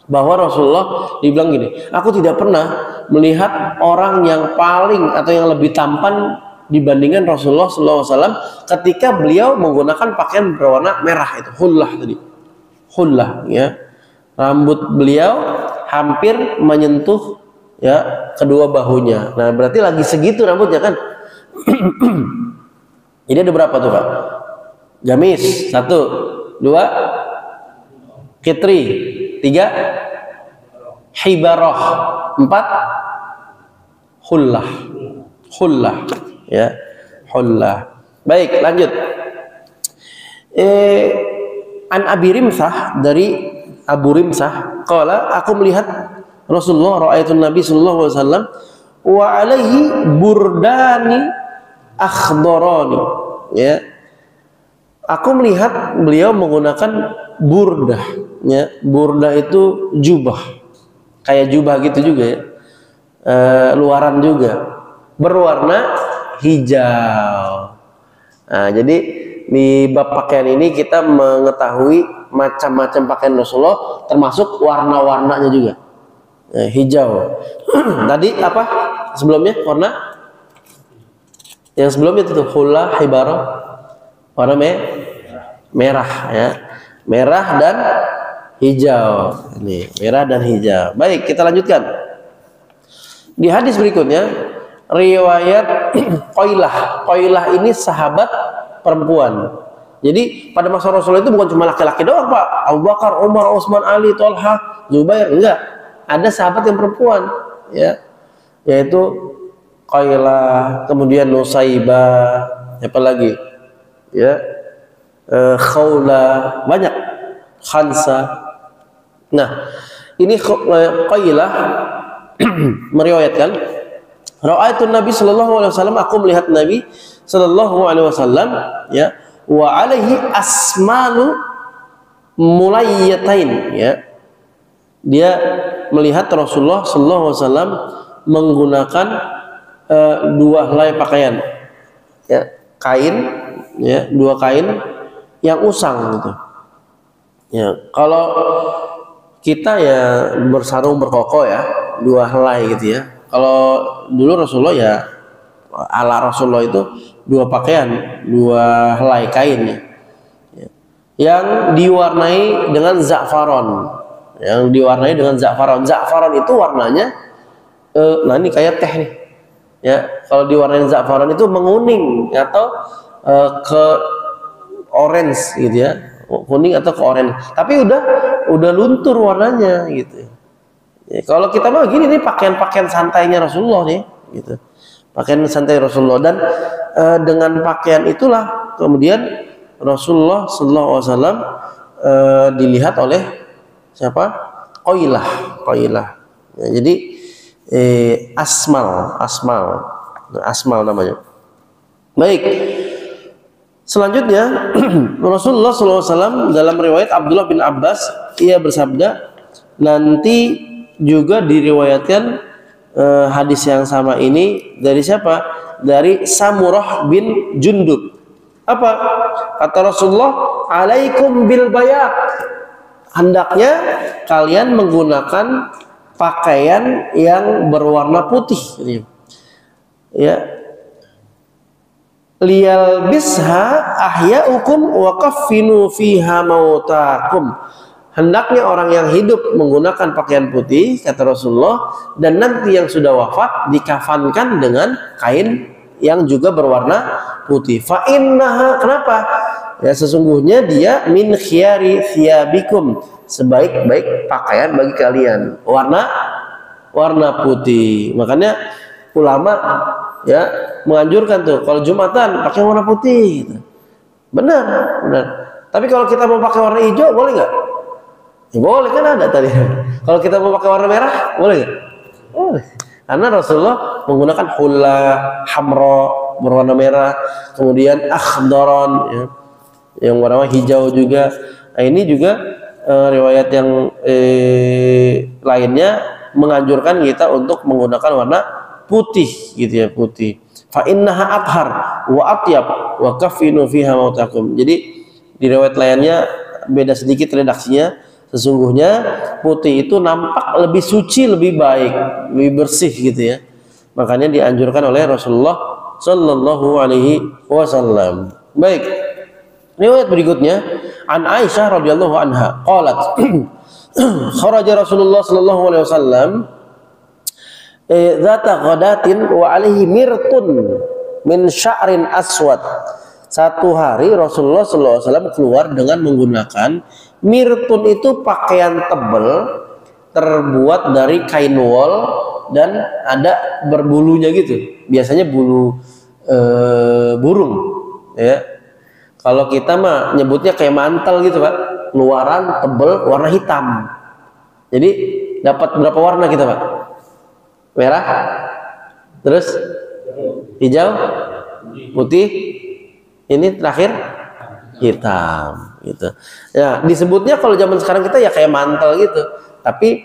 bahwa Rasulullah dibilang gini, aku tidak pernah melihat orang yang paling atau yang lebih tampan dibandingkan Rasulullah SAW ketika beliau menggunakan pakaian berwarna merah, itu hullah tadi, hullah ya. Rambut beliau hampir menyentuh ya kedua bahunya. Nah, berarti lagi segitu rambutnya kan. Jadi ada berapa tuh, Pak? Gamis 1, 2 kitri, 3 hibarah, 4 hullah ya, hullah. Baik, lanjut. An Abi Rimsah, dari Abu Rimsah, qala, aku melihat Rasulullah, ra'aitun Nabi sallallahu alaihi wasallam wa alaihi burdani akhdarani, ya. Aku melihat beliau menggunakan burdah, ya. Burdah itu jubah, kayak jubah gitu juga ya, luaran juga, berwarna hijau. Nah, jadi di bab pakaian ini kita mengetahui macam-macam pakaian Rasulullah, termasuk warna-warnanya juga. Hijau. Tadi apa sebelumnya? Warna yang sebelumnya itu hullah, hibarah, warna merah ya, merah dan hijau. Ini merah dan hijau. Baik, kita lanjutkan. Di hadis berikutnya riwayat Qailah. Qailah ini sahabat perempuan. Jadi pada masa Rasulullah itu bukan cuma laki-laki doang, Pak. Abu Bakar, Umar, Utsman, Ali, Thalha, Zubair, enggak. Ada sahabat yang perempuan, ya, yaitu Qailah, kemudian Nusaibah, apa lagi, ya, Khawla, banyak, Khansa. Nah, ini Qailah meriwayatkan, ra'aitu Nabi sallallahu alaihi wasallam, aku melihat Nabi sallallahu alaihi wasallam, ya, wa alaihi asmalu mulayyatain, ya. Dia melihat Rasulullah sallallahu alaihi wasallam menggunakan 2 helai pakaian, ya, kain, ya, 2 kain yang usang gitu. Ya, kalau kita ya bersarung berkoko ya, 2 helai gitu ya. Kalau dulu Rasulullah ya ala Rasulullah itu 2 pakaian, 2 helai kain ya, yang diwarnai dengan za'faron. Yang diwarnai dengan za'faron. Za'faron itu warnanya nah ini kayak teh nih. Ya, kalau diwarnai za'faron itu menguning atau ke orange gitu ya. Kuning atau ke orange. Tapi udah luntur warnanya gitu. Ya, kalau kita mah gini nih, pakaian-pakaian santainya Rasulullah nih gitu. Pakaian santai Rasulullah, dan dengan pakaian itulah kemudian Rasulullah sallallahu alaihi wasallam dilihat oleh siapa? Qailah. Ya, jadi Asmal namanya. Baik. Selanjutnya Rasulullah sallallahu alaihi wasallam dalam riwayat Abdullah bin Abbas, ia bersabda, nanti juga diriwayatkan hadis yang sama ini dari siapa? dari Samurah bin Jundub. Apa kata Rasulullah? Alaikum bil bayat. Hendaknya kalian menggunakan pakaian yang berwarna putih. Ya. Liyal bisha ahya'ukum wa kaffinu fiha mautakum. Hendaknya orang yang hidup menggunakan pakaian putih, kata Rasulullah, dan nanti yang sudah wafat dikafankan dengan kain yang juga berwarna putih. Fa innaha, kenapa? Ya, sesungguhnya dia min khiyari thiyabikum, sebaik-baik pakaian bagi kalian. Warna putih. Makanya ulama ya menganjurkan tuh kalau Jumatan pakai warna putih gitu. Benar. Tapi kalau kita mau pakai warna hijau boleh nggak? Ya, boleh, kan ada tadi. Kalau kita mau pakai warna merah boleh nggak? Boleh. Karena Rasulullah menggunakan hulla hamra berwarna merah, kemudian akhdaron ya, yang warna hijau juga. Nah, ini juga riwayat yang lainnya menganjurkan kita untuk menggunakan warna putih gitu ya, putih. Fa innaha athhar wa atyab wa kaffinu fiha mautakum. Jadi di riwayat lainnya beda sedikit redaksinya. Sesungguhnya putih itu nampak lebih suci, lebih baik, lebih bersih gitu ya. Makanya dianjurkan oleh Rasulullah Sallallahu Alaihi Wasallam. Baik. Riwayat berikutnya, an Aisyah radhiyallahu anha qalat kharaja Rasulullah Sallallahu Alaihi Wasallam dzata ghadatin wa alaihi mirtun min sya'rin aswad. Satu hari Rasulullah Sallallahu Alaihi Wasallam keluar dengan menggunakan mirtun, itu pakaian tebal terbuat dari kain wol dan ada berbulunya gitu. Biasanya bulu burung ya. Kalau kita mah nyebutnya kayak mantel gitu Pak, luaran tebal warna hitam. Jadi dapat berapa warna kita Pak? Merah, terus hijau, putih, ini terakhir hitam gitu. Ya, disebutnya kalau zaman sekarang kita ya kayak mantel gitu. Tapi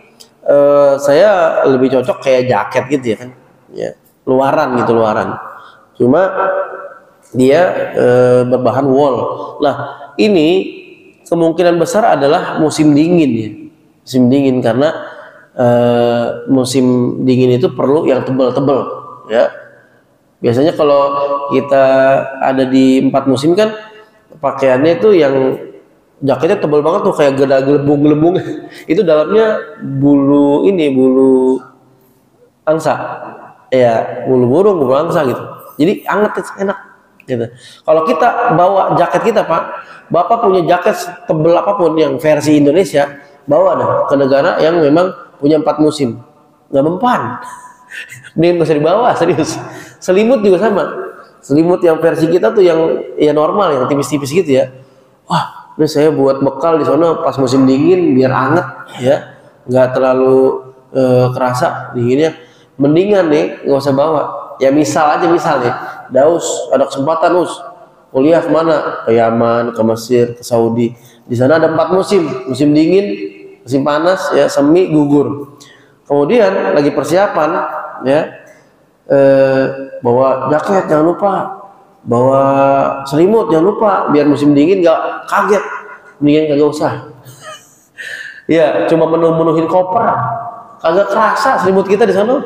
saya lebih cocok kayak jaket gitu ya kan. Ya, luaran gitu, luaran. Cuma dia berbahan wol. Nah, ini kemungkinan besar adalah musim dingin ya. Musim dingin karena musim dingin itu perlu yang tebal-tebal ya. Biasanya kalau kita ada di 4 musim kan pakaiannya itu yang jaketnya tebal banget tuh kayak gelembung-gelembung. Itu dalamnya bulu angsa. Ya, bulu burung, bulu angsa gitu. Jadi anget, enak gitu. Kalau kita bawa jaket kita Pak, Bapak punya jaket tebal apapun yang versi Indonesia, bawa dah ke negara yang memang punya 4 musim. Nggak mempan. Ini nggak usah dibawa, serius. Selimut juga sama. Selimut yang versi kita tuh yang ya normal, yang tipis-tipis gitu ya. Wah, ini saya buat bekal di sana pas musim dingin biar anget ya, nggak terlalu kerasa dinginnya. Mendingan nih nggak usah bawa. Ya misal nih, Daus ada kesempatan kuliah kemana? Ke Yaman, ke Mesir, ke Saudi. Di sana ada 4 musim, musim dingin, musim panas, ya semi, gugur. Kemudian lagi persiapan, ya bawa jaket jangan lupa, bawa selimut jangan lupa, biar musim dingin nggak kaget, mendingan kagak usah. Ya cuma menuhin koper, kagak kerasa selimut kita di sana.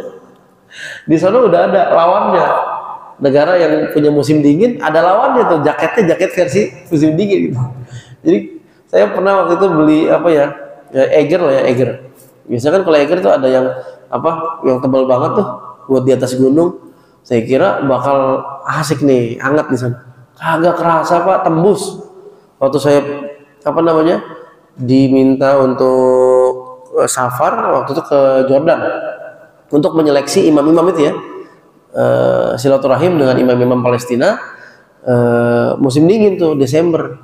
Di sana udah ada lawannya. Negara yang punya musim dingin ada lawannya tuh, jaketnya jaket versi musim dingin gitu. Jadi saya pernah waktu itu beli apa ya Eiger lah ya, Eiger. Biasanya kan kalau Eiger tuh ada yang yang tebal banget tuh buat di atas gunung. Saya kira bakal asik nih, hangat di sana. Kagak kerasa Pak, tembus. Waktu saya diminta untuk safar waktu itu ke Jordan untuk menyeleksi imam-imam itu ya, silaturahim dengan imam-imam Palestina, musim dingin tuh Desember.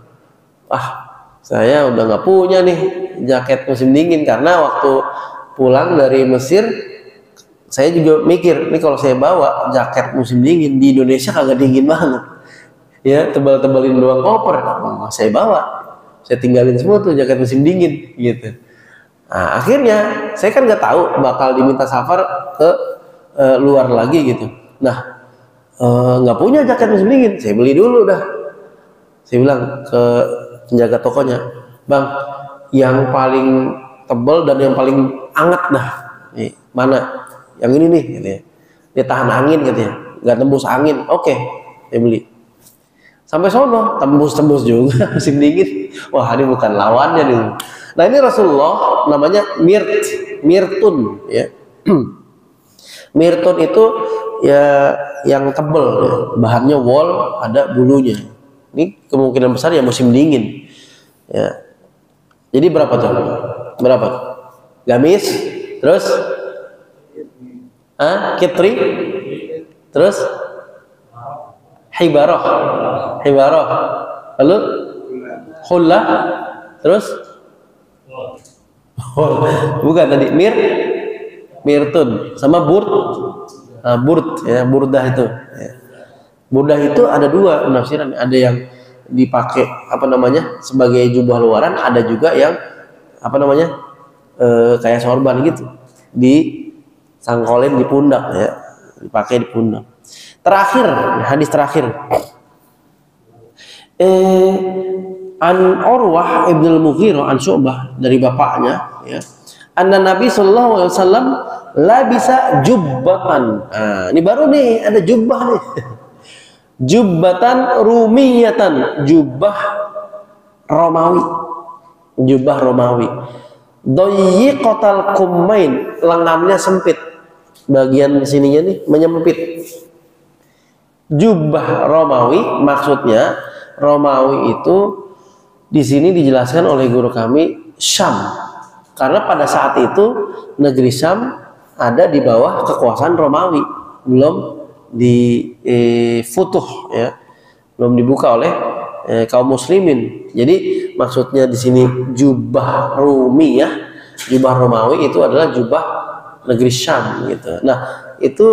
Saya udah nggak punya nih jaket musim dingin karena waktu pulang dari Mesir saya juga mikir nih kalau saya bawa jaket musim dingin di Indonesia kagak dingin banget ya, tebal-tebalin doang koper. Saya bawa, saya tinggalin semua tuh jaket musim dingin gitu. Nah, akhirnya saya kan nggak tahu bakal diminta safar ke luar lagi gitu. Nah, nggak punya jaket musim dingin, saya beli dulu dah. Saya bilang ke penjaga tokonya, bang, yang paling tebal dan yang paling hangat dah, nih, mana? Yang ini nih, katanya. Dia tahan angin katanya, nggak tembus angin. Oke, saya beli. Sampai sono tembus juga musim dingin. Wah, ini bukan lawannya nih. Nah, ini Rasulullah namanya mirtun ya. Mirtun itu ya yang tebel ya. Bahannya wol, ada bulunya. Ini kemungkinan besar ya musim dingin. Ya. Jadi berapa tuh? Berapa? Gamis, terus kitri, terus hibaroh, lalu khullah, terus bukan tadi mirtun sama burd ya, burdah itu ya. Burdah itu ada dua penafsiran, ada yang dipakai sebagai jubah luaran, ada juga yang kayak sorban gitu, disangkolin di pundak ya, dipakai di pundak. Terakhir, hadis terakhir. An Urwah ibn al-Mughirah an Syu'bah dari bapaknya ya. Anna Nabi sallallahu alaihi wasallam labisa jubbatan. Ini baru nih ada jubbah nih. Jubbatan rumiyatan, jubah Romawi. Jubah Romawi. Dayyiqatal kummain, lengannya sempit. Bagian sininya nih menyempit. Jubah Romawi, maksudnya Romawi itu di sini dijelaskan oleh guru kami Syam, karena pada saat itu negeri Syam ada di bawah kekuasaan Romawi, belum difutuh ya, belum dibuka oleh kaum muslimin. Jadi maksudnya di sini jubah Rumi ya, jubah Romawi itu adalah jubah negeri Syam gitu. Nah itu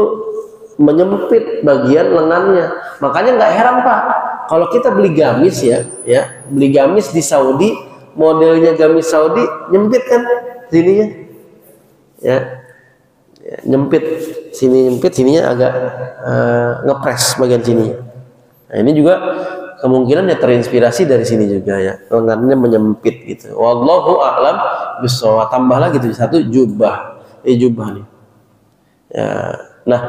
menyempit bagian lengannya, makanya nggak heran Pak kalau kita beli gamis ya, beli gamis di Saudi, modelnya gamis Saudi nyempit kan sininya ya, nyempit sini, nyempit sininya agak ngepres bagian sini. Nah ini juga kemungkinan ya terinspirasi dari sini juga ya, lengannya menyempit gitu. Wallahu a'lam bishawab. Tambah lagi tuh satu jubah, jubah nih ya. Nah,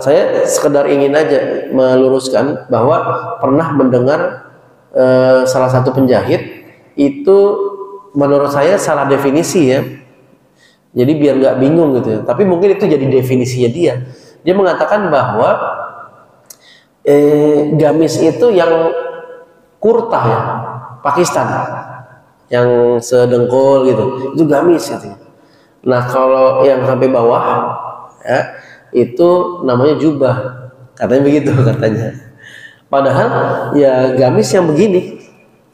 saya sekedar ingin aja meluruskan bahwa pernah mendengar salah satu penjahit itu menurut saya salah definisi ya. Jadi biar nggak bingung gitu ya. Tapi mungkin itu jadi definisinya dia. Dia mengatakan bahwa gamis itu yang kurta ya, Pakistan, yang sedengkul gitu, itu gamis gitu. Nah kalau yang sampai bawah ya, itu namanya jubah, katanya begitu katanya. Padahal ya gamis yang begini,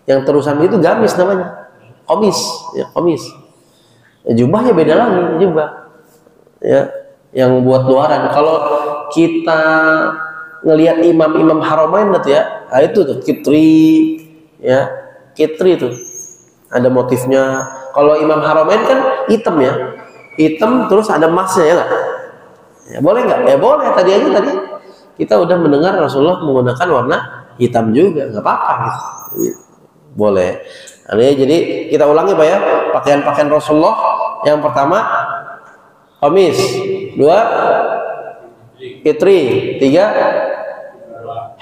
yang terusan itu gamis namanya, komis ya, komis. Ya, jubahnya beda lagi, jubah ya, yang buat luaran. Kalau kita ngelihat imam-imam Haramain gitu ya, nah itu tuh kitri ya, kitri itu ada motifnya. Kalau imam Haramain kan hitam ya, hitam terus ada emasnya ya nggak? Ya boleh nggak? Ya boleh. Tadi kita udah mendengar Rasulullah menggunakan warna hitam juga, nggak apa-apa gitu. Boleh. Nah, jadi kita ulangi Pak ya, pakaian-pakaian Rasulullah. Yang pertama qamis, dua kitri, tiga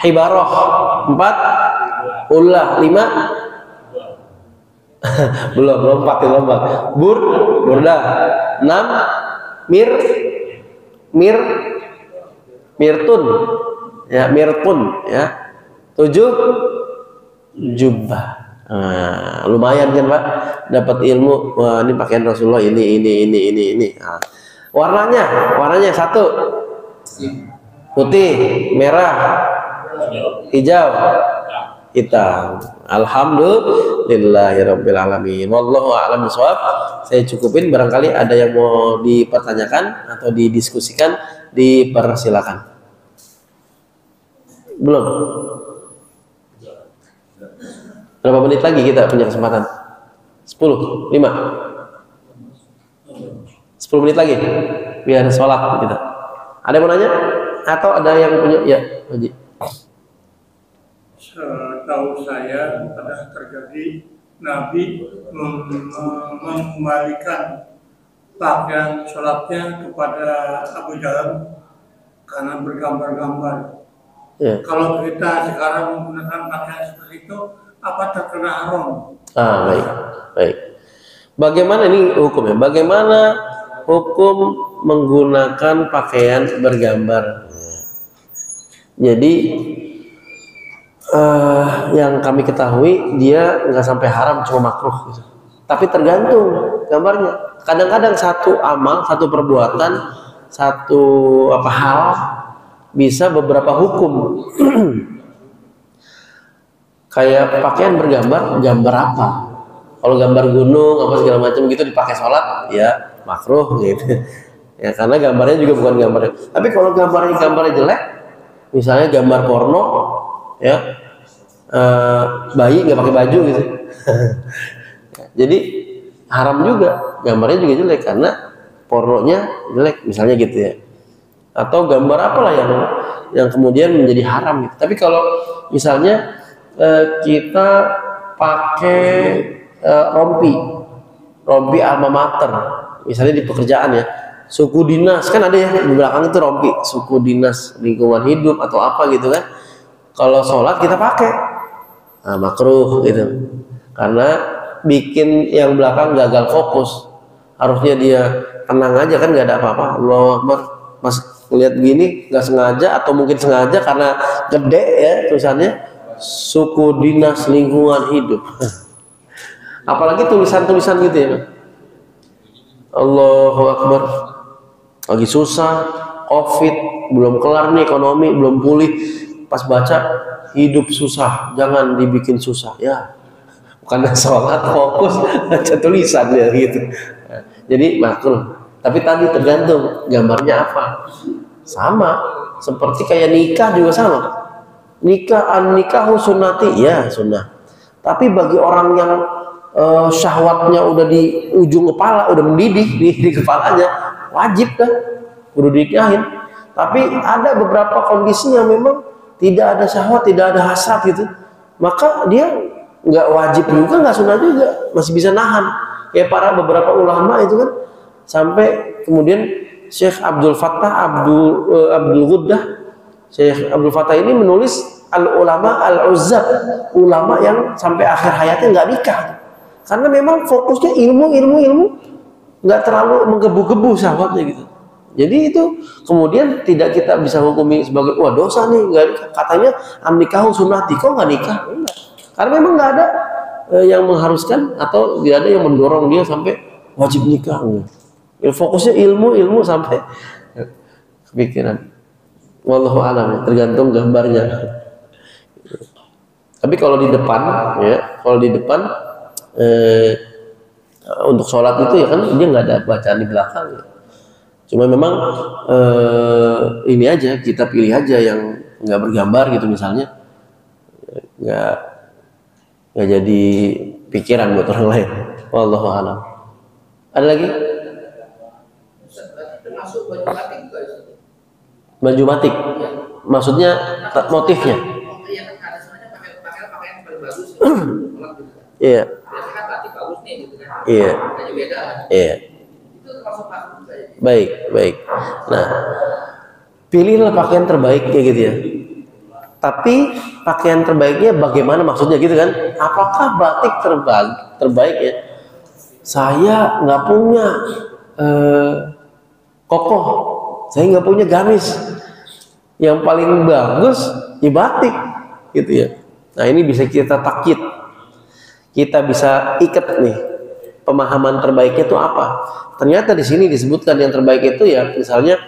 hibaroh, empat ullah, lima belum lompat, burda, enam mirtun ya, tujuh jubah. Nah, lumayan kan Pak, dapat ilmu. Wah ini pakaian Rasulullah ini. Nah, warnanya satu putih, merah, hijau, hitam. Alhamdulillahirabbil alamin. Wallahu a'lam bishawab. Saya cukupin, barangkali ada yang mau dipertanyakan atau didiskusikan, dipersilakan. Belum? Berapa menit lagi kita punya kesempatan? 10, 5 10 menit lagi biar sholat kita. Ada yang mau nanya? atau ada yang punya? Ya, Haji. Setahu saya pernah terjadi Nabi mengembalikan pakaian sholatnya kepada Abu Jahal karena bergambar-gambar. Ya. Kalau kita sekarang menggunakan pakaian seperti itu, apa terkena haram? Baik, baik. Bagaimana ini hukumnya? Bagaimana hukum menggunakan pakaian bergambar? Jadi yang kami ketahui dia nggak sampai haram, cuma makruh gitu. Tapi tergantung gambarnya. Kadang-kadang satu amal, satu perbuatan, satu hal bisa beberapa hukum. Kayak pakaian bergambar, gambar apa? Kalau gambar gunung apa segala macam gitu dipakai sholat, ya makruh gitu. Ya karena gambarnya juga bukan gambarnya. Tapi kalau gambarnya jelek, misalnya gambar porno, ya bayi nggak pakai baju gitu. Jadi haram juga, gambarnya juga jelek karena pornonya jelek, misalnya gitu ya. Atau gambar apalah yang kemudian menjadi haram gitu. Tapi kalau misalnya kita pakai rompi alma mater, misalnya di pekerjaan ya, suku dinas kan ada ya di belakang itu rompi, suku dinas lingkungan hidup atau apa gitu kan. Kalau sholat kita pakai, makruh gitu, karena bikin yang belakang gagal fokus. Harusnya dia tenang aja kan, nggak ada apa-apa. Allahu Akbar, pas lihat gini nggak sengaja atau mungkin sengaja karena gede ya tulisannya suku dinas lingkungan hidup. Apalagi tulisan-tulisan gitu ya, Allahu Akbar, lagi susah, COVID belum kelar nih, ekonomi belum pulih, pas baca hidup susah, jangan dibikin susah ya. Bukan sholat fokus baca tulisan ya gitu. Jadi makruh. Tapi tadi tergantung gambarnya apa. Sama seperti kayak nikah juga sama. Nikahu sunnati, ya sunnah. Tapi bagi orang yang syahwatnya udah di ujung kepala, udah mendidih di kepalanya, wajib kan udah dinikahin. Tapi ada beberapa kondisinya memang tidak ada syahwat, tidak ada hasrat gitu, maka dia nggak wajib juga, nggak sunnah juga, masih bisa nahan. Ya para beberapa ulama itu kan sampai kemudian Syekh Abdul Fattah Abdul Ghuddah, Syekh Abdul Fattah ini menulis al-ulama al-uzzab, ulama yang sampai akhir hayatnya nggak nikah, karena memang fokusnya ilmu, nggak terlalu menggebu-gebu sahabatnya gitu. Jadi itu kemudian tidak kita bisa hukumi sebagai wah dosa nih, nggak, katanya an-nikahu sunnati, kok nggak nikah? Enggak. Karena memang nggak ada yang mengharuskan atau tidak ada yang mendorong dia sampai wajib nikah. Enggak. Fokusnya ilmu sampai kepikiran. Wallahu a'lam, tergantung gambarnya. Tapi kalau di depan ya, untuk sholat itu ya kan dia nggak ada bacaan di belakang ya. Cuma memang ini aja, kita pilih aja yang nggak bergambar gitu misalnya, nggak jadi pikiran buat orang lain. Wallahu a'lam. Ada lagi? Termasuk baju batik juga. Baju batik, maksudnya motifnya? Iya kan ada sebenarnya pakaian paling bagus. Iya. Biasanya kan batik bagus nih gitu kan. Iya. Ada beda. Iya. Itu termasuk bagus juga ya. Baik. Nah, pilihlah pakaian terbaik kayak gitu ya. Tapi pakaian terbaiknya bagaimana maksudnya gitu kan? Apakah batik terbaik ya? Saya nggak punya kokoh, saya nggak punya gamis. Yang paling bagus ya batik, gitu ya. Nah ini bisa kita takyid, kita bisa ikat nih. Pemahaman terbaiknya itu apa? Ternyata di sini disebutkan yang terbaik itu ya, misalnya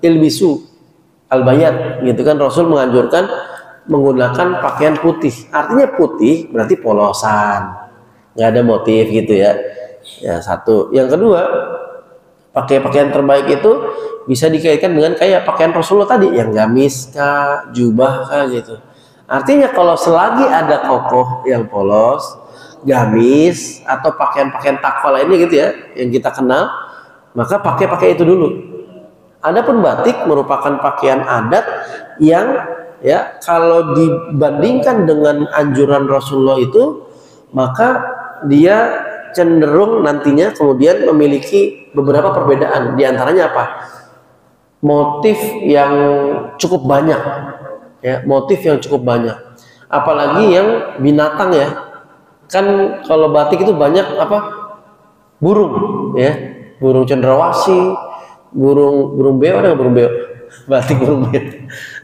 ilbisu al-bayat, gitu kan. Rasul menganjurkan menggunakan pakaian putih. Artinya putih berarti polosan, nggak ada motif gitu ya. Ya satu. Yang kedua, pakai pakaian terbaik itu bisa dikaitkan dengan kayak pakaian Rasulullah tadi, yang gamis kah, jubah kah gitu. Artinya kalau selagi ada kokoh yang polos, gamis atau pakaian-pakaian takwa lainnya gitu ya, yang kita kenal, maka pakai itu dulu. Adapun batik merupakan pakaian adat yang ya kalau dibandingkan dengan anjuran Rasulullah itu, maka dia cenderung nantinya kemudian memiliki beberapa perbedaan. Di antaranya apa? Motif yang cukup banyak, ya, motif yang cukup banyak. Apalagi yang binatang ya. Kan kalau batik itu banyak apa? Burung, ya, burung cendrawasih, burung beo, ada nggak burung beo? Batik burung beo.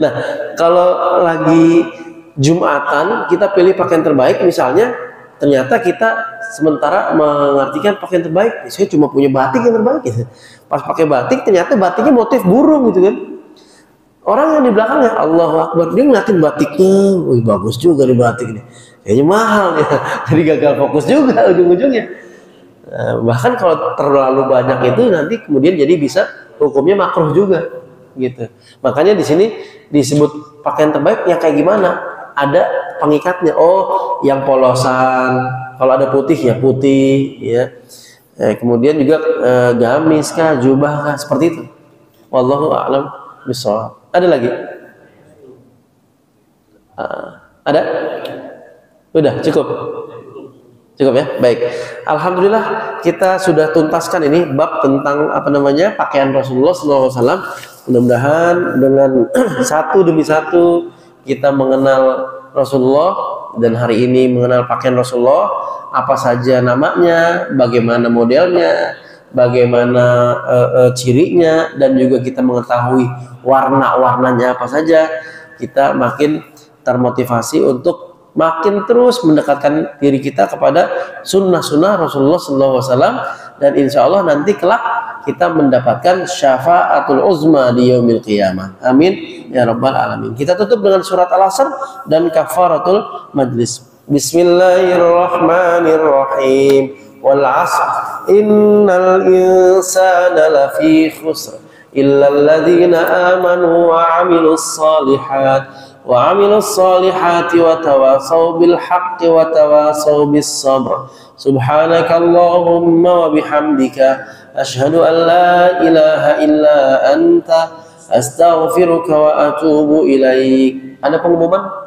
Nah, kalau lagi Jumatan kita pilih pakaian terbaik, misalnya ternyata kita sementara mengartikan pakaian terbaik, saya cuma punya batik yang terbaik gitu. Pas pakai batik ternyata batiknya motif burung gitu kan. Orang yang di belakangnya Allahu Akbar, dia ngeliatin batiknya, wih bagus juga nih batik ini, kayaknya mahal ya. Jadi gagal fokus juga ujung-ujungnya. Bahkan kalau terlalu banyak itu nanti kemudian jadi bisa hukumnya makruh juga gitu. Makanya di sini disebut pakaian terbaik yang kayak gimana? Ada pengikatnya. Oh, yang polosan. Kalau ada putih ya putih, ya. Kemudian juga gamis kah, jubah kah, seperti itu. Wallahu a'lam bishawab. Ada lagi? Ada? Udah cukup. Cukup ya, baik. Alhamdulillah kita sudah tuntaskan ini bab tentang apa namanya pakaian Rasulullah SAW. Mudah-mudahan dengan satu demi satu kita mengenal Rasulullah, dan hari ini mengenal pakaian Rasulullah, apa saja namanya, bagaimana modelnya, bagaimana cirinya, dan juga kita mengetahui warna-warnanya apa saja. Kita makin termotivasi untuk makin terus mendekatkan diri kita kepada sunnah-sunnah Rasulullah SAW, dan insya Allah nanti kelak kita mendapatkan syafaatul uzma di yaumil qiyamah. Amin ya rabbal alamin. Kita tutup dengan surat Al-Asr dan kafaratul majlis. Bismillahirrahmanirrahim. Wal 'asr innal insana lafi khusr illa alladhina amanu wa 'amilus shalihat وعملوا الصالحات وتواصوا بالحق وتواصوا بالصبر سبحانك اللهم وبحمدك أشهد أن لا إله إلا أنت أستغفرك وأتوب إليك. Ada pengumuman?